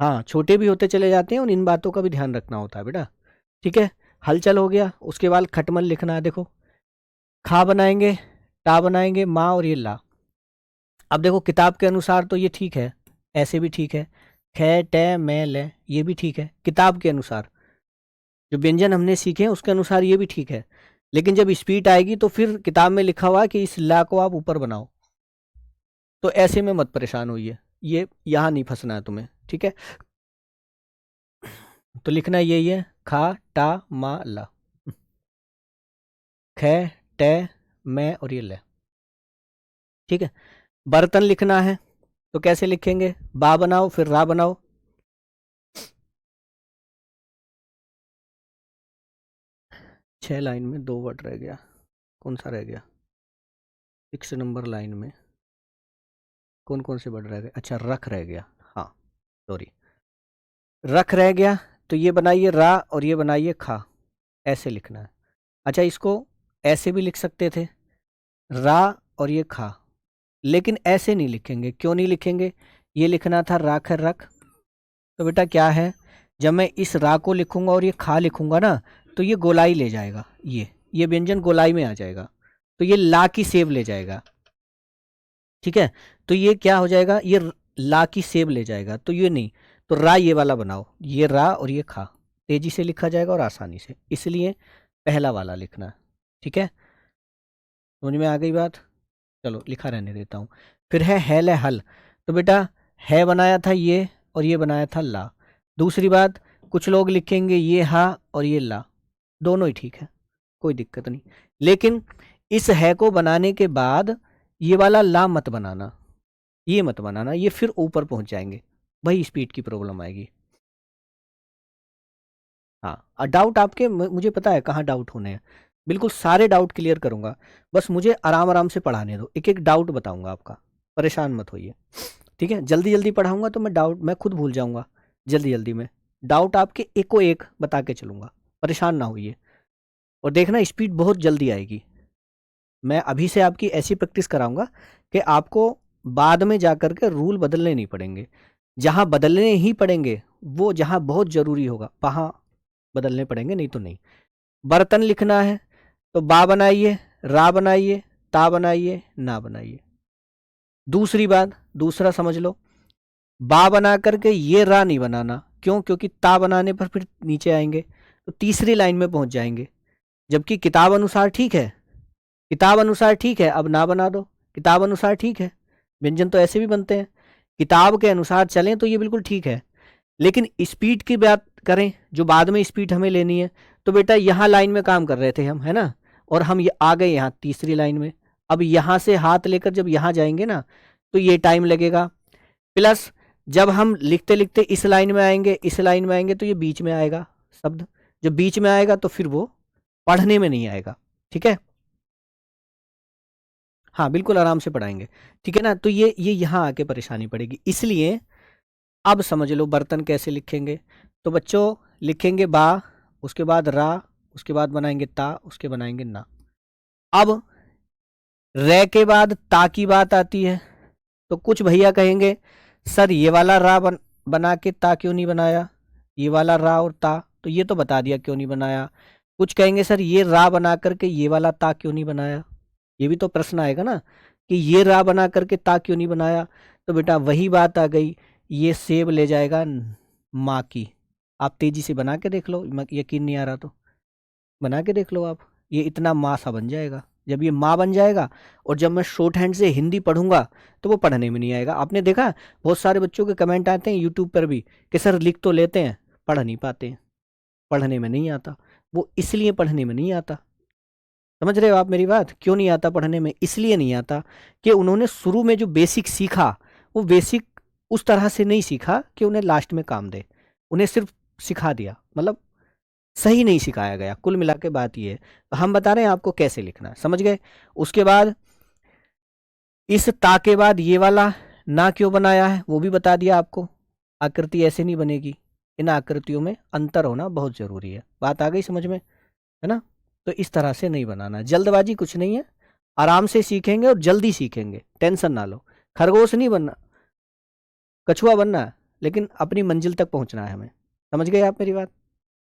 हाँ, छोटे भी होते चले जाते हैं और इन बातों का भी ध्यान रखना होता है बेटा। ठीक है, हलचल हो गया, उसके बाद खटमल लिखना है। देखो, खा बनाएंगे, टा बनाएंगे, माँ और ये ला। अब देखो किताब के अनुसार तो ये ठीक है, ऐसे भी ठीक है। ख ट मैं ल ये भी ठीक है, किताब के अनुसार जो व्यंजन हमने सीखे हैं उसके अनुसार ये भी ठीक है। लेकिन जब स्पीड आएगी तो फिर किताब में लिखा हुआ है कि इस ला को आप ऊपर बनाओ, तो ऐसे में मत परेशान होइए, ये यहाँ नहीं फंसना है तुम्हें, ठीक है। तो लिखना यही है, खा टा मा ला, ख ट मैं और ये ल, ठीक है। बर्तन लिखना है तो कैसे लिखेंगे, बा बनाओ फिर रा बनाओ। छह लाइन में 2 वर्ड रह गया, कौन सा रह गया, 6 नंबर लाइन में कौन कौन से वर्ड रह गए, अच्छा रख रह गया, हाँ सॉरी, रख रह गया। तो ये बनाइए रा और ये बनाइए खा, ऐसे लिखना है। अच्छा इसको ऐसे भी लिख सकते थे, रा और ये खा, लेकिन ऐसे नहीं लिखेंगे। क्यों नहीं लिखेंगे, ये लिखना था राख रख। तो बेटा क्या है, जब मैं इस रा को लिखूंगा और ये खा लिखूंगा ना, तो ये गोलाई ले जाएगा, ये व्यंजन गोलाई में आ जाएगा, तो ये ला की सेव ले जाएगा, ठीक है। तो ये क्या हो जाएगा, ये ला की सेव ले जाएगा, तो ये नहीं। तो रा ये वाला बनाओ, ये रा और ये खा, तेजी से लिखा जाएगा और आसानी से, इसलिए पहला वाला लिखना है, ठीक है। समझ में आ गई बात, चलो लिखा रहने देता हूँ। फिर है हैल है हल, तो बेटा है बनाया था ये और ये बनाया था ला। दूसरी बात, कुछ लोग लिखेंगे ये हा और ये ला, दोनों ही ठीक है, कोई दिक्कत नहीं। लेकिन इस है को बनाने के बाद ये वाला ला मत बनाना, ये मत बनाना, ये फिर ऊपर पहुंच जाएंगे, वही स्पीड की प्रॉब्लम आएगी। हाँ डाउट आपके मुझे पता है कहाँ डाउट होने हैं, बिल्कुल सारे डाउट क्लियर करूंगा, बस मुझे आराम आराम से पढ़ाने दो, एक एक डाउट बताऊंगा आपका, परेशान मत होइए, ठीक है। जल्दी जल्दी पढ़ाऊंगा तो मैं खुद भूल जाऊंगा, जल्दी जल्दी में डाउट आपके एक को एक बता के चलूंगा, परेशान ना होइए। और देखना स्पीड बहुत जल्दी आएगी, मैं अभी से आपकी ऐसी प्रैक्टिस कराऊंगा कि आपको बाद में जा कर के रूल बदलने नहीं पड़ेंगे, जहाँ बदलने ही पड़ेंगे वो जहाँ बहुत ज़रूरी होगा वहाँ बदलने पड़ेंगे, नहीं तो नहीं। बर्तन लिखना है तो बा बनाइए, रा बनाइए, ता बनाइए, ना बनाइए। दूसरी बात, दूसरा समझ लो, बा बना करके ये रा नहीं बनाना, क्यों, क्योंकि ता बनाने पर फिर नीचे आएंगे तो तीसरी लाइन में पहुंच जाएंगे, जबकि किताब अनुसार ठीक है, किताब अनुसार ठीक है, अब ना बना दो, किताब अनुसार ठीक है, व्यंजन तो ऐसे भी बनते हैं, किताब के अनुसार चलें तो ये बिल्कुल ठीक है। लेकिन स्पीड की बात करें, जो बाद में स्पीड हमें लेनी है, तो बेटा यहाँ लाइन में काम कर रहे थे हम, है ना, और हम ये आ गए यहाँ तीसरी लाइन में, अब यहाँ से हाथ लेकर जब यहाँ जाएंगे ना तो ये टाइम लगेगा, प्लस जब हम लिखते लिखते इस लाइन में आएंगे, इस लाइन में आएंगे तो ये बीच में आएगा शब्द, जब बीच में आएगा तो फिर वो पढ़ने में नहीं आएगा, ठीक है। हाँ बिल्कुल आराम से पढ़ाएंगे, ठीक है ना। तो ये यहाँ आके परेशानी पड़ेगी, इसलिए अब समझ लो बर्तन कैसे लिखेंगे। तो बच्चों लिखेंगे बा, उसके बाद रा, उसके बाद बनाएंगे ता, उसके बनाएंगे ना। अब रे के बाद ता की बात आती है, तो कुछ भैया कहेंगे सर ये वाला रा बना के ता क्यों नहीं बनाया, ये वाला रा और ता तो ये तो बता दिया क्यों नहीं बनाया। कुछ कहेंगे सर ये रा बना करके ये वाला ता क्यों नहीं बनाया, ये भी तो प्रश्न आएगा ना कि ये रा बना करके ता क्यों नहीं बनाया। तो बेटा वही बात आ गई, ये सेब ले जाएगा माँ की, आप तेजी से बना के देख लो, यकीन नहीं आ रहा तो बना के देख लो आप, ये इतना माँ सा बन जाएगा, जब ये माँ बन जाएगा और जब मैं शॉर्ट हैंड से हिंदी पढ़ूंगा तो वो पढ़ने में नहीं आएगा। आपने देखा बहुत सारे बच्चों के कमेंट आते हैं यूट्यूब पर भी कि सर लिख तो लेते हैं पढ़ नहीं पाते हैं, पढ़ने में नहीं आता, वो इसलिए पढ़ने में नहीं आता, समझ रहे हो आप मेरी बात, क्यों नहीं आता पढ़ने में, इसलिए नहीं आता कि उन्होंने शुरू में जो बेसिक सीखा वो बेसिक उस तरह से नहीं सीखा कि उन्हें लास्ट में काम दे, उन्हें सिर्फ सिखा दिया, मतलब सही नहीं सिखाया गया, कुल मिला के बात ये है। तो हम बता रहे हैं आपको कैसे लिखना है, समझ गए। उसके बाद इस ता के बाद ये वाला ना क्यों बनाया है वो भी बता दिया आपको, आकृति ऐसे नहीं बनेगी, इन आकृतियों में अंतर होना बहुत ज़रूरी है, बात आ गई समझ में, है ना। तो इस तरह से नहीं बनाना, जल्दबाजी कुछ नहीं है, आराम से सीखेंगे और जल्दी सीखेंगे, टेंशन ना लो। खरगोश नहीं बनना, कछुआ बनना है, लेकिन अपनी मंजिल तक पहुंचना है हमें, समझ गए आप मेरी बात।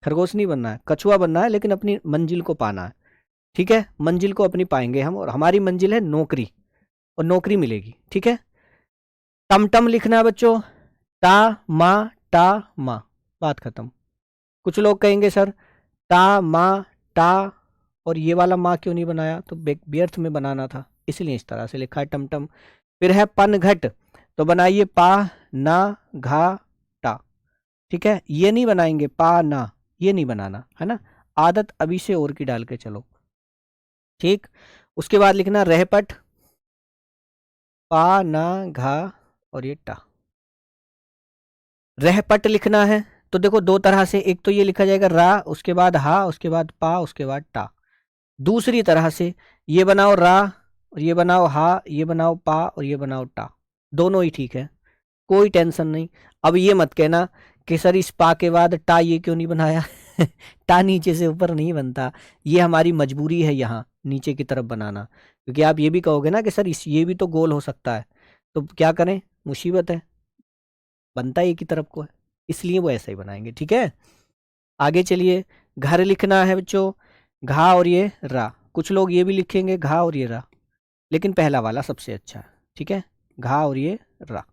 खरगोश नहीं बनना है, कछुआ बनना है, लेकिन अपनी मंजिल को पाना है, ठीक है। मंजिल को अपनी पाएंगे हम, और हमारी मंजिल है नौकरी, और नौकरी मिलेगी, ठीक है। टमटम लिखना है बच्चों, ता मा टा मा, बात खत्म। कुछ लोग कहेंगे सर ता मा टा और ये वाला माँ क्यों नहीं बनाया, तो व्यर्थ में बनाना था इसलिए इस तरह से लिखा है टमटम। फिर है पनघट, तो बनाइए पा ना घा टा, ठीक है, ये नहीं बनाएंगे पा ना, ये नहीं बनाना है ना, आदत अभी से और की डाल के चलो, ठीक। उसके बाद लिखना रहपट, पा ना घा और ये टा, रहपट लिखना है। तो देखो दो तरह से, एक तो ये लिखा जाएगा रा, उसके बाद हा, उसके बाद पा, उसके बाद टा। दूसरी तरह से ये बनाओ रा और ये बनाओ हा, ये बनाओ पा और ये बनाओ टा, दोनों ही ठीक है, कोई टेंशन नहीं। अब ये मत कहना कि सर इस पा के बाद टा ये क्यों नहीं बनाया टा नीचे से ऊपर नहीं बनता, ये हमारी मजबूरी है यहाँ नीचे की तरफ बनाना, क्योंकि आप ये भी कहोगे ना कि सर इस ये भी तो गोल हो सकता है, तो क्या करें, मुसीबत है, बनता एक ही तरफ को है, इसलिए वो ऐसा ही बनाएंगे, ठीक है। आगे चलिए, घर लिखना है बच्चों, घा और ये रा, कुछ लोग ये भी लिखेंगे घा और ये रा, लेकिन पहला वाला सबसे अच्छा है, ठीक है, घा और ये रा।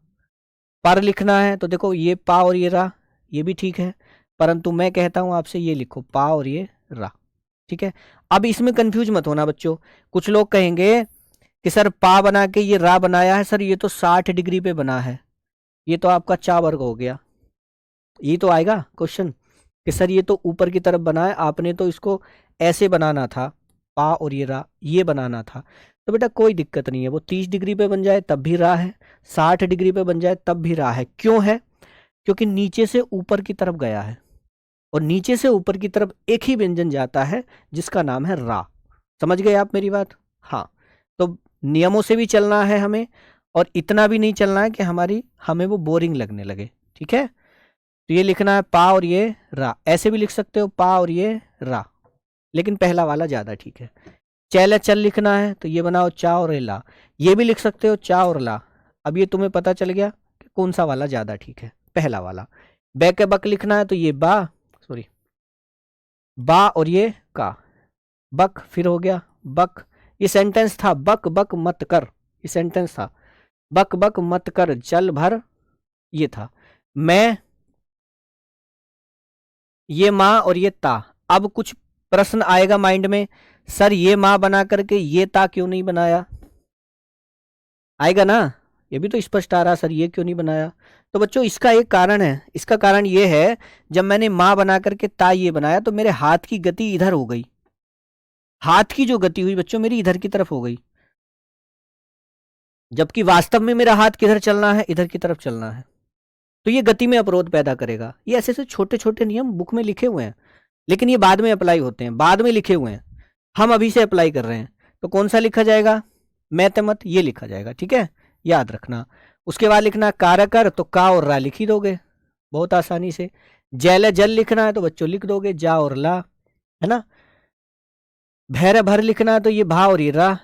पर लिखना है तो देखो ये पा और ये रा, ये भी ठीक है, परंतु मैं कहता हूं आपसे ये लिखो पा और ये रा, ठीक है। अब इसमें कंफ्यूज मत होना बच्चों, कुछ लोग कहेंगे कि सर पा बना के ये रा बनाया है, सर ये तो 60 डिग्री पे बना है, ये तो आपका चा वर्ग हो गया, ये तो आएगा क्वेश्चन कि सर ये तो ऊपर की तरफ बना है, आपने तो इसको ऐसे बनाना था, पा और ये रा ये बनाना था। तो बेटा कोई दिक्कत नहीं है, वो 30 डिग्री पे बन जाए तब भी रा है, 60 डिग्री पे बन जाए तब भी रा है। क्यों है, क्योंकि नीचे से ऊपर की तरफ गया है, और नीचे से ऊपर की तरफ एक ही व्यंजन जाता है जिसका नाम है रा। समझ गए आप मेरी बात? हाँ, तो नियमों से भी चलना है हमें, और इतना भी नहीं चलना है कि हमें वो बोरिंग लगने लगे, ठीक है। तो ये लिखना है पा और ये रा, ऐसे भी लिख सकते हो पा और ये रा, लेकिन पहला वाला ज्यादा ठीक है। चैल चल लिखना है तो ये बनाओ चा और ला, ये भी लिख सकते हो चा और ला। अब ये तुम्हें पता चल गया कि कौन सा वाला ज्यादा ठीक है, पहला वाला। बैक बक लिखना है तो ये बा, सॉरी बा और ये का, बक फिर हो गया बक, ये सेंटेंस था, बक बक मत कर, ये सेंटेंस था, बक बक मत कर जल भर, ये था। मैं, ये माँ और ये ता। अब कुछ प्रश्न आएगा माइंड में, सर ये माँ बना करके ये ता क्यों नहीं बनाया, आएगा ना, ये भी तो स्पष्ट आ रहा सर ये क्यों नहीं बनाया। तो बच्चों इसका एक कारण है, इसका कारण ये है, जब मैंने माँ बना करके ता ये बनाया तो मेरे हाथ की गति इधर हो गई, हाथ की जो गति हुई बच्चों मेरी इधर की तरफ हो गई, जबकि वास्तव में मेरा हाथ किधर चलना है, इधर की तरफ चलना है। तो ये गति में अवरोध पैदा करेगा। ये ऐसे ऐसे छोटे छोटे नियम बुक में लिखे हुए हैं, लेकिन ये बाद में अप्लाई होते हैं, बाद में लिखे हुए हैं, हम अभी से अप्लाई कर रहे हैं। तो कौन सा लिखा जाएगा, मैत मत ये लिखा जाएगा, ठीक है, याद रखना। उसके बाद लिखना कारकर, तो का और रा लिख ही दोगे बहुत आसानी से। जैल जल लिखना है तो बच्चों लिख दोगे जा और ला, है ना। भैर भर लिखना है तो ये भा और ये रा,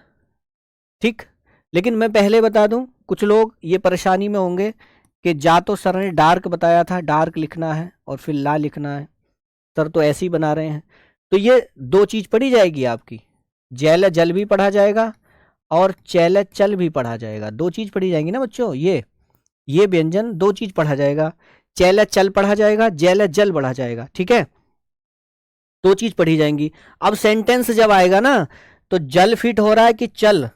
ठीक। लेकिन मैं पहले बता दूं, कुछ लोग ये परेशानी में होंगे कि जा तो सर ने डार्क बताया था, डार्क लिखना है और फिर ला लिखना है, सर तो ऐसे ही बना रहे हैं। तो ये दो चीज पढ़ी जाएगी आपकी, जैल जल भी पढ़ा जाएगा और चैल चल भी पढ़ा जाएगा, दो चीज पढ़ी जाएंगी ना बच्चों। ये व्यंजन दो चीज पढ़ा जाएगा, चैल चल पढ़ा जाएगा, जैल जल पढ़ा जाएगा, ठीक है, दो चीज पढ़ी जाएंगी। अब सेंटेंस जब आएगा ना, तो जल फिट हो रहा है कि चल,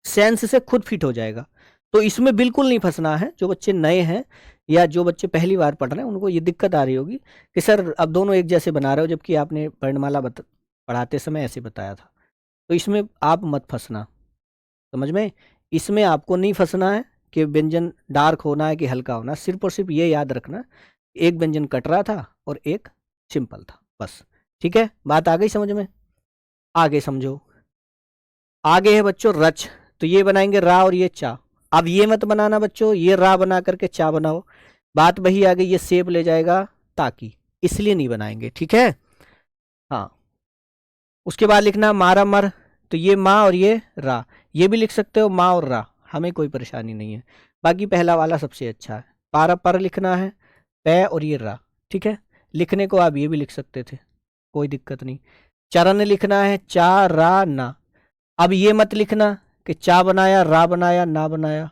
सेंस से खुद फिट हो जाएगा। तो इसमें बिल्कुल नहीं फंसना है, जो बच्चे नए हैं या जो बच्चे पहली बार पढ़ रहे हैं उनको ये दिक्कत आ रही होगी कि सर अब दोनों एक जैसे बना रहे हो, जबकि आपने वर्णमाला पढ़ाते समय ऐसे बताया था। तो इसमें आप मत फंसना, समझ में, इसमें आपको नहीं फंसना है कि व्यंजन डार्क होना है कि हल्का होना, सिर्फ और सिर्फ ये याद रखना एक व्यंजन कटरा था और एक सिंपल था, बस, ठीक है। बात आ गई समझ में? आगे समझो, आगे है बच्चों रच, तो ये बनाएंगे रा और ये चा। अब ये मत बनाना बच्चों, ये रा बना करके चा बनाओ, बात वही आ गई, ये सेप ले जाएगा ताकि, इसलिए नहीं बनाएंगे, ठीक है। हाँ, उसके बाद लिखना मारा मर, तो ये माँ और ये रा, ये भी लिख सकते हो माँ और रा, हमें कोई परेशानी नहीं है। बाकी पहला वाला सबसे अच्छा है। पारा पर लिखना है, पै और ये रा, ठीक है, लिखने को आप ये भी लिख सकते थे, कोई दिक्कत नहीं। चरण लिखना है चा रा ना, अब ये मत लिखना कि चा बनाया रा बनाया ना बनाया,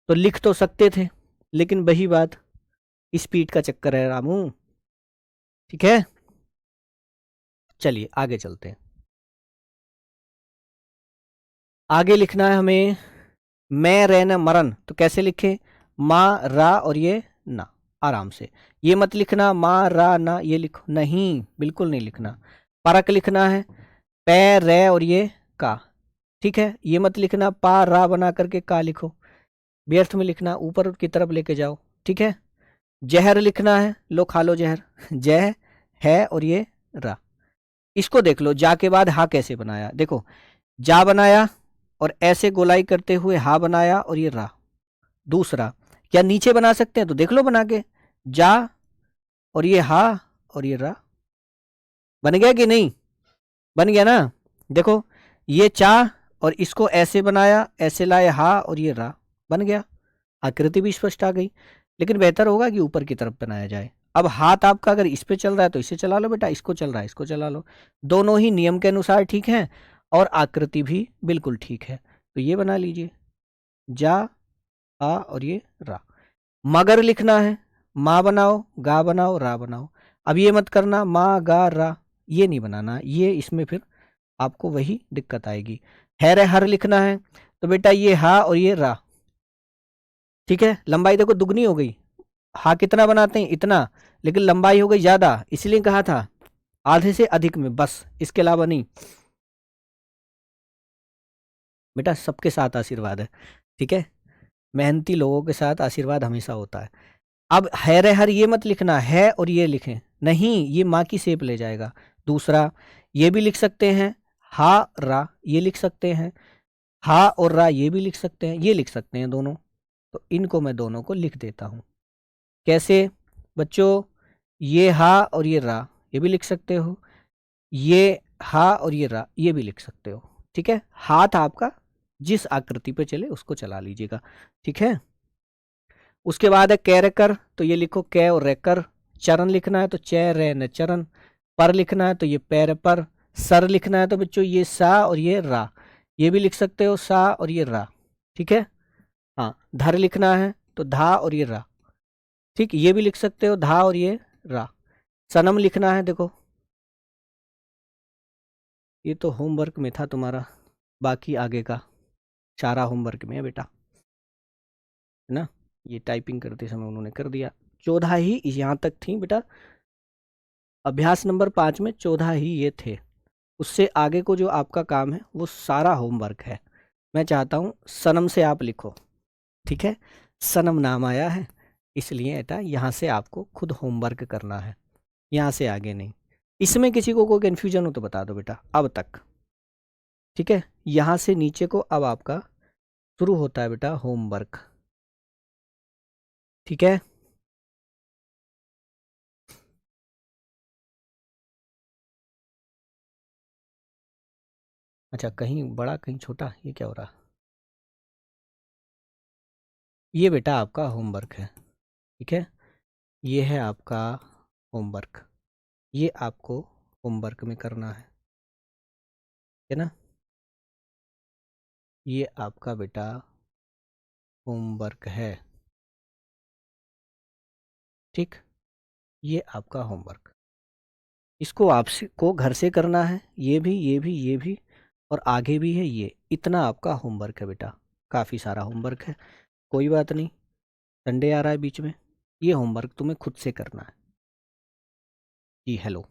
तो लिख तो सकते थे, लेकिन वही बात, स्पीड का चक्कर है रामू। ठीक है, चलिए आगे चलते हैं। आगे लिखना है हमें मैं रहना मरन, तो कैसे लिखें? मा रा और ये ना, आराम से। ये मत लिखना मा रा ना, ये लिखो, नहीं बिल्कुल नहीं लिखना। परक लिखना है पै रे और ये का। ठीक है, ये मत लिखना पा रा बना करके का लिखो, व्यर्थ में लिखना, ऊपर की तरफ लेके जाओ। ठीक है, जहर लिखना है, लो खा लो जहर, जह है और ये रा। इसको देख लो, जा के बाद हा कैसे बनाया, देखो जा बनाया और ऐसे गोलाई करते हुए हा बनाया और ये रा। दूसरा, क्या नीचे बना सकते हैं? तो देख लो बना के, जा और ये हा और ये रा। बन गया कि नहीं? बन गया ना। देखो ये चा और इसको ऐसे बनाया, ऐसे लाए हा और ये रा, बन गया, आकृति भी स्पष्ट आ गई। लेकिन बेहतर होगा कि ऊपर की तरफ बनाया जाए। अब हाथ आपका अगर इस पे चल रहा है तो इसे चला लो बेटा, इसको चल रहा है इसको चला लो, दोनों ही नियम के अनुसार ठीक है और आकृति भी बिल्कुल ठीक है। तो ये बना लीजिए, जा आ और ये रा। मगर लिखना है, माँ बनाओ गा बनाओ रा बनाओ। अब ये मत करना माँ गा रा, ये नहीं बनाना, ये इसमें फिर आपको वही दिक्कत आएगी। है हर लिखना है, तो बेटा ये हा और ये रा। ठीक है, लंबाई देखो दुगनी हो गई, हा कितना बनाते हैं इतना, लेकिन लंबाई हो गई ज्यादा, इसलिए कहा था आधे से अधिक में, बस इसके अलावा नहीं। बेटा सबके साथ आशीर्वाद है, ठीक है, मेहनती लोगों के साथ आशीर्वाद हमेशा होता है। अब है रे हर ये मत लिखना है और ये लिखें, नहीं ये माँ की सेप ले जाएगा। दूसरा, ये भी लिख सकते हैं हा रा, ये लिख सकते हैं हा और रा, ये भी लिख सकते हैं, ये लिख सकते हैं दोनों। तो इनको मैं दोनों को लिख देता हूं। कैसे बच्चों? ये हा और ये रा, ये भी लिख सकते हो, ये हा और ये रा, ये भी लिख सकते हो। ठीक है, हाथ आपका जिस आकृति पे चले उसको चला लीजिएगा। ठीक है, उसके बाद है कैरकर, तो ये लिखो कै और रेकर। चरण लिखना है तो चै रे न चरण। पर लिखना है तो ये पैर पर। सर लिखना है तो बच्चों ये सा और ये रा, ये भी लिख सकते हो सा और ये रा। ठीक है, हाँ धर लिखना है तो धा और ये रा। ठीक, ये भी लिख सकते हो धा और ये रा। सनम लिखना है, देखो ये तो होमवर्क में था तुम्हारा, बाकी आगे का सारा होमवर्क में है बेटा, है ना, ये टाइपिंग करते समय उन्होंने कर दिया। 14 ही यहाँ तक थी बेटा, अभ्यास नंबर 5 में 14 ही ये थे। उससे आगे को जो आपका काम है वो सारा होमवर्क है। मैं चाहता हूँ सनम से आप लिखो। ठीक है, सनम नाम आया है इसलिए बेटा यहाँ से आपको खुद होमवर्क करना है, यहाँ से आगे नहीं। इसमें किसी को कोई कन्फ्यूजन हो तो बता दो बेटा अब तक। ठीक है, यहाँ से नीचे को अब आपका शुरू होता है बेटा होमवर्क। ठीक है, अच्छा कहीं बड़ा कहीं छोटा, ये क्या हो रहा? ये बेटा आपका होमवर्क है। ठीक है, ये है आपका होमवर्क, ये आपको होमवर्क में करना है ना, ये आपका बेटा होमवर्क है। ठीक, ये आपका होमवर्क, इसको आपसे को घर से करना है, ये भी ये भी ये भी और आगे भी है, ये इतना आपका होमवर्क है बेटा, काफ़ी सारा होमवर्क है। कोई बात नहीं, संडे आ रहा है बीच में, ये होमवर्क तुम्हें खुद से करना है। जी हेलो,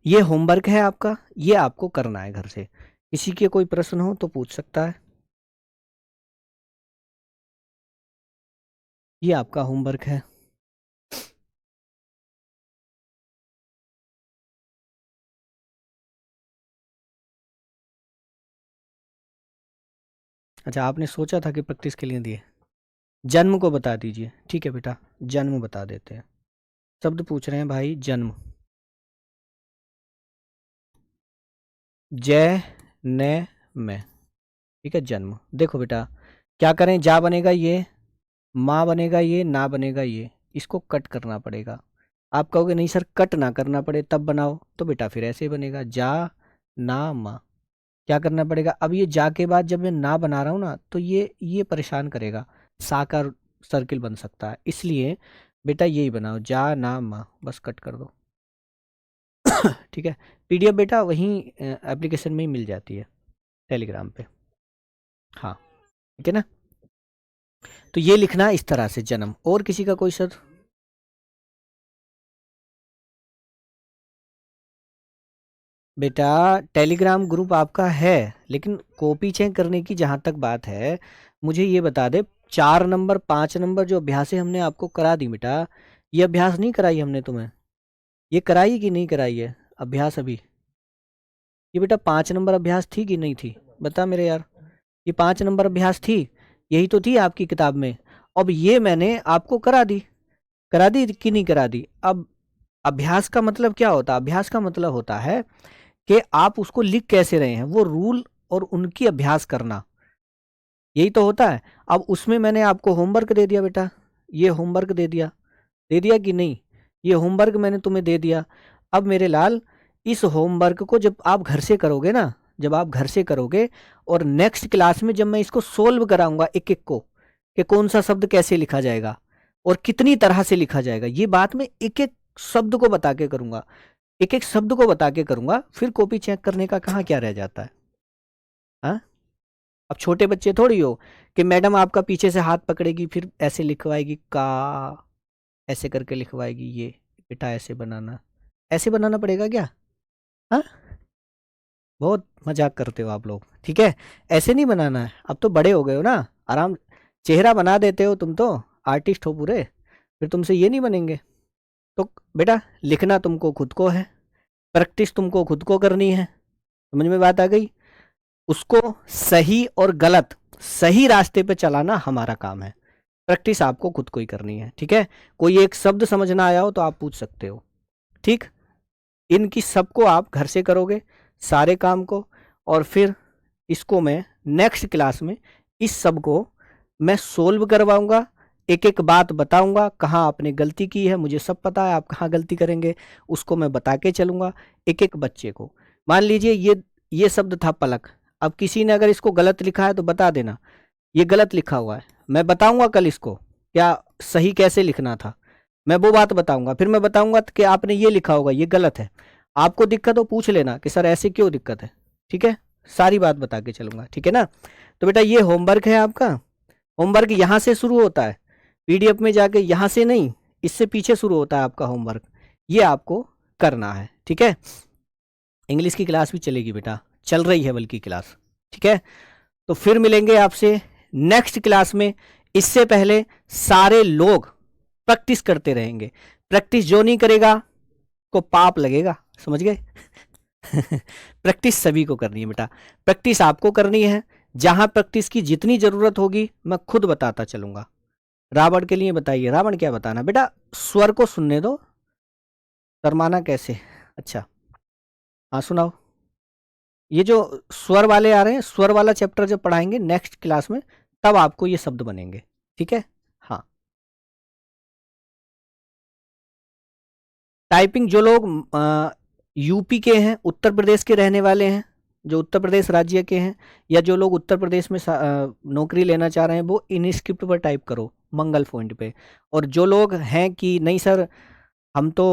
ये होमवर्क है आपका, ये आपको करना है घर से। किसी के कोई प्रश्न हो तो पूछ सकता है, ये आपका होमवर्क है। अच्छा आपने सोचा था कि प्रैक्टिस के लिए दिए, जन्म को बता दीजिए। ठीक है बेटा, जन्म बता देते हैं। शब्द पूछ रहे हैं भाई, जन्म, जय न मैं। ठीक है, जन्म। देखो बेटा क्या करें, जा बनेगा ये, माँ बनेगा ये, ना बनेगा ये, इसको कट करना पड़ेगा। आप कहोगे नहीं सर कट ना करना पड़े तब बनाओ, तो बेटा फिर ऐसे बनेगा जा ना माँ। क्या करना पड़ेगा, अब ये जा के बाद जब मैं ना बना रहा हूँ ना तो ये परेशान करेगा, सा का सर्किल बन सकता है, इसलिए बेटा यही बनाओ, जा ना मा, बस कट कर दो। ठीक है, पीडीएफ बेटा वहीं एप्लीकेशन में ही मिल जाती है, टेलीग्राम पे। हाँ ठीक है ना। तो ये लिखना इस तरह से जन्म। और किसी का कोई सर? बेटा टेलीग्राम ग्रुप आपका है, लेकिन कॉपी चेक करने की जहाँ तक बात है, मुझे ये बता दे, 4 नंबर 5 नंबर जो अभ्यासें हमने आपको करा दी बेटा, ये अभ्यास नहीं कराई हमने तुम्हें? ये कराई कि नहीं कराई है अभ्यास अभी? ये बेटा 5 नंबर अभ्यास थी कि नहीं थी, बता मेरे यार। ये 5 नंबर अभ्यास थी, यही तो थी आपकी किताब में। अब ये मैंने आपको करा दी कि नहीं करा दी? अब अभ्यास का मतलब क्या होता है? अभ्यास का मतलब होता है कि आप उसको लिख कैसे रहे हैं, वो रूल और उनकी अभ्यास करना, यही तो होता है। अब उसमें मैंने आपको होमवर्क दे दिया बेटा, ये होमवर्क दे दिया कि नहीं? ये होमवर्क मैंने तुम्हें दे दिया। अब मेरे लाल, इस होमवर्क को जब आप घर से करोगे ना, जब आप घर से करोगे और नेक्स्ट क्लास में जब मैं इसको सोल्व कराऊंगा एक एक को, कि कौन सा शब्द कैसे लिखा जाएगा और कितनी तरह से लिखा जाएगा, ये बात मैं एक एक शब्द को बता के करूंगा, एक एक शब्द को बता के करूंगा। फिर कॉपी चेक करने का कहाँ क्या रह जाता है? हाँ, अब छोटे बच्चे थोड़ी हो कि मैडम आपका पीछे से हाथ पकड़ेगी फिर ऐसे लिखवाएगी, का ऐसे करके लिखवाएगी, ये बेटा ऐसे बनाना पड़ेगा क्या? हाँ, बहुत मजाक करते हो आप लोग, ठीक है। ऐसे नहीं बनाना है, अब तो बड़े हो गए हो ना, आराम चेहरा बना देते हो तुम, तो आर्टिस्ट हो पूरे, फिर तुमसे ये नहीं बनेंगे। तो बेटा लिखना तुमको खुद को है, प्रैक्टिस तुमको खुद को करनी है, समझ में बात आ गई? उसको सही और गलत, सही रास्ते पे चलाना हमारा काम है, प्रैक्टिस आपको खुद को ही करनी है, ठीक है। कोई एक शब्द समझ ना आया हो तो आप पूछ सकते हो, ठीक। इनकी सबको आप घर से करोगे सारे काम को, और फिर इसको मैं नेक्स्ट क्लास में इस सब को मैं सोल्व करवाऊंगा, एक एक बात बताऊंगा, कहाँ आपने गलती की है मुझे सब पता है, आप कहाँ गलती करेंगे उसको मैं बता के चलूंगा एक एक बच्चे को। मान लीजिए ये शब्द था पलक, अब किसी ने अगर इसको गलत लिखा है तो बता देना ये गलत लिखा हुआ है, मैं बताऊंगा कल इसको क्या सही कैसे लिखना था, मैं वो बात बताऊंगा, फिर मैं बताऊंगा कि आपने ये लिखा होगा ये गलत है, आपको दिक्कत हो पूछ लेना कि सर ऐसे क्यों दिक्कत है, ठीक है, सारी बात बता के चलूंगा, ठीक है ना। तो बेटा ये होमवर्क है आपका, होमवर्क यहाँ से शुरू होता है, पीडीएफ में जाके यहाँ से नहीं, इससे पीछे शुरू होता है आपका होमवर्क, ये आपको करना है, ठीक है। इंग्लिश की क्लास भी चलेगी बेटा, चल रही है बल्कि क्लास, ठीक है। तो फिर मिलेंगे आपसे नेक्स्ट क्लास में, इससे पहले सारे लोग प्रैक्टिस करते रहेंगे, प्रैक्टिस जो नहीं करेगा को पाप लगेगा, समझ गए? प्रैक्टिस सभी को करनी है बेटा, प्रैक्टिस आपको करनी है, जहां प्रैक्टिस की जितनी जरूरत होगी मैं खुद बताता चलूंगा। रावण के लिए बताइए, रावण क्या बताना बेटा, स्वर को सुनने दो, शर्माना कैसे? अच्छा हाँ सुनाओ। ये जो स्वर वाले आ रहे हैं, स्वर वाला चैप्टर जब पढ़ाएंगे नेक्स्ट क्लास में, तब आपको ये शब्द बनेंगे, ठीक है। हाँ, टाइपिंग जो लोग यूपी के हैं, उत्तर प्रदेश के रहने वाले हैं, जो उत्तर प्रदेश राज्य के हैं, या जो लोग उत्तर प्रदेश में नौकरी लेना चाह रहे हैं, वो इन स्क्रिप्ट पर टाइप करो मंगल फॉन्ट पे। और जो लोग हैं कि नहीं सर हम तो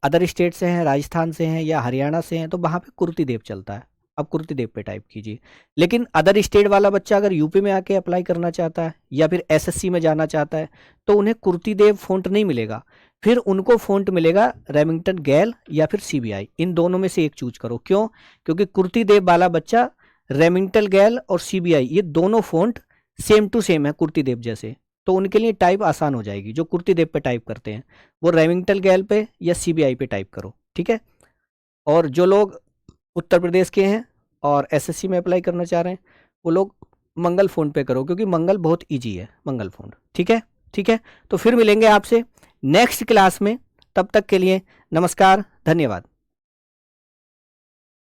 अदर स्टेट से हैं, राजस्थान से हैं या हरियाणा से हैं, तो वहाँ पे कुर्ती देव चलता है, अब कुर्ती देव पे टाइप कीजिए। लेकिन अदर स्टेट वाला बच्चा अगर यूपी में आके अप्लाई करना चाहता है या फिर एसएससी में जाना चाहता है, तो उन्हें कुर्ती देव फ़ॉन्ट नहीं मिलेगा, फिर उनको फ़ॉन्ट मिलेगा रेमिंगटन गैल या फिर सीबीआई, इन दोनों में से एक चूज करो। क्यों? क्योंकि कुर्ती देव वाला बच्चा रेमिंगटन गैल और सीबीआई ये दोनों फ़ॉन्ट सेम टू सेम है कुर्ती देव जैसे, तो उनके लिए टाइप आसान हो जाएगी। जो कुर्ती देव पे टाइप करते हैं वो रेमिंगटन गैल पे या सीबीआई पे टाइप करो, ठीक है। और जो लोग उत्तर प्रदेश के हैं और एसएससी में अप्लाई करना चाह रहे हैं, वो लोग मंगल फ़ॉन्ट पे करो, क्योंकि मंगल बहुत ईजी है मंगल फ़ॉन्ट, ठीक है। ठीक है, तो फिर मिलेंगे आपसे नेक्स्ट क्लास में, तब तक के लिए नमस्कार, धन्यवाद।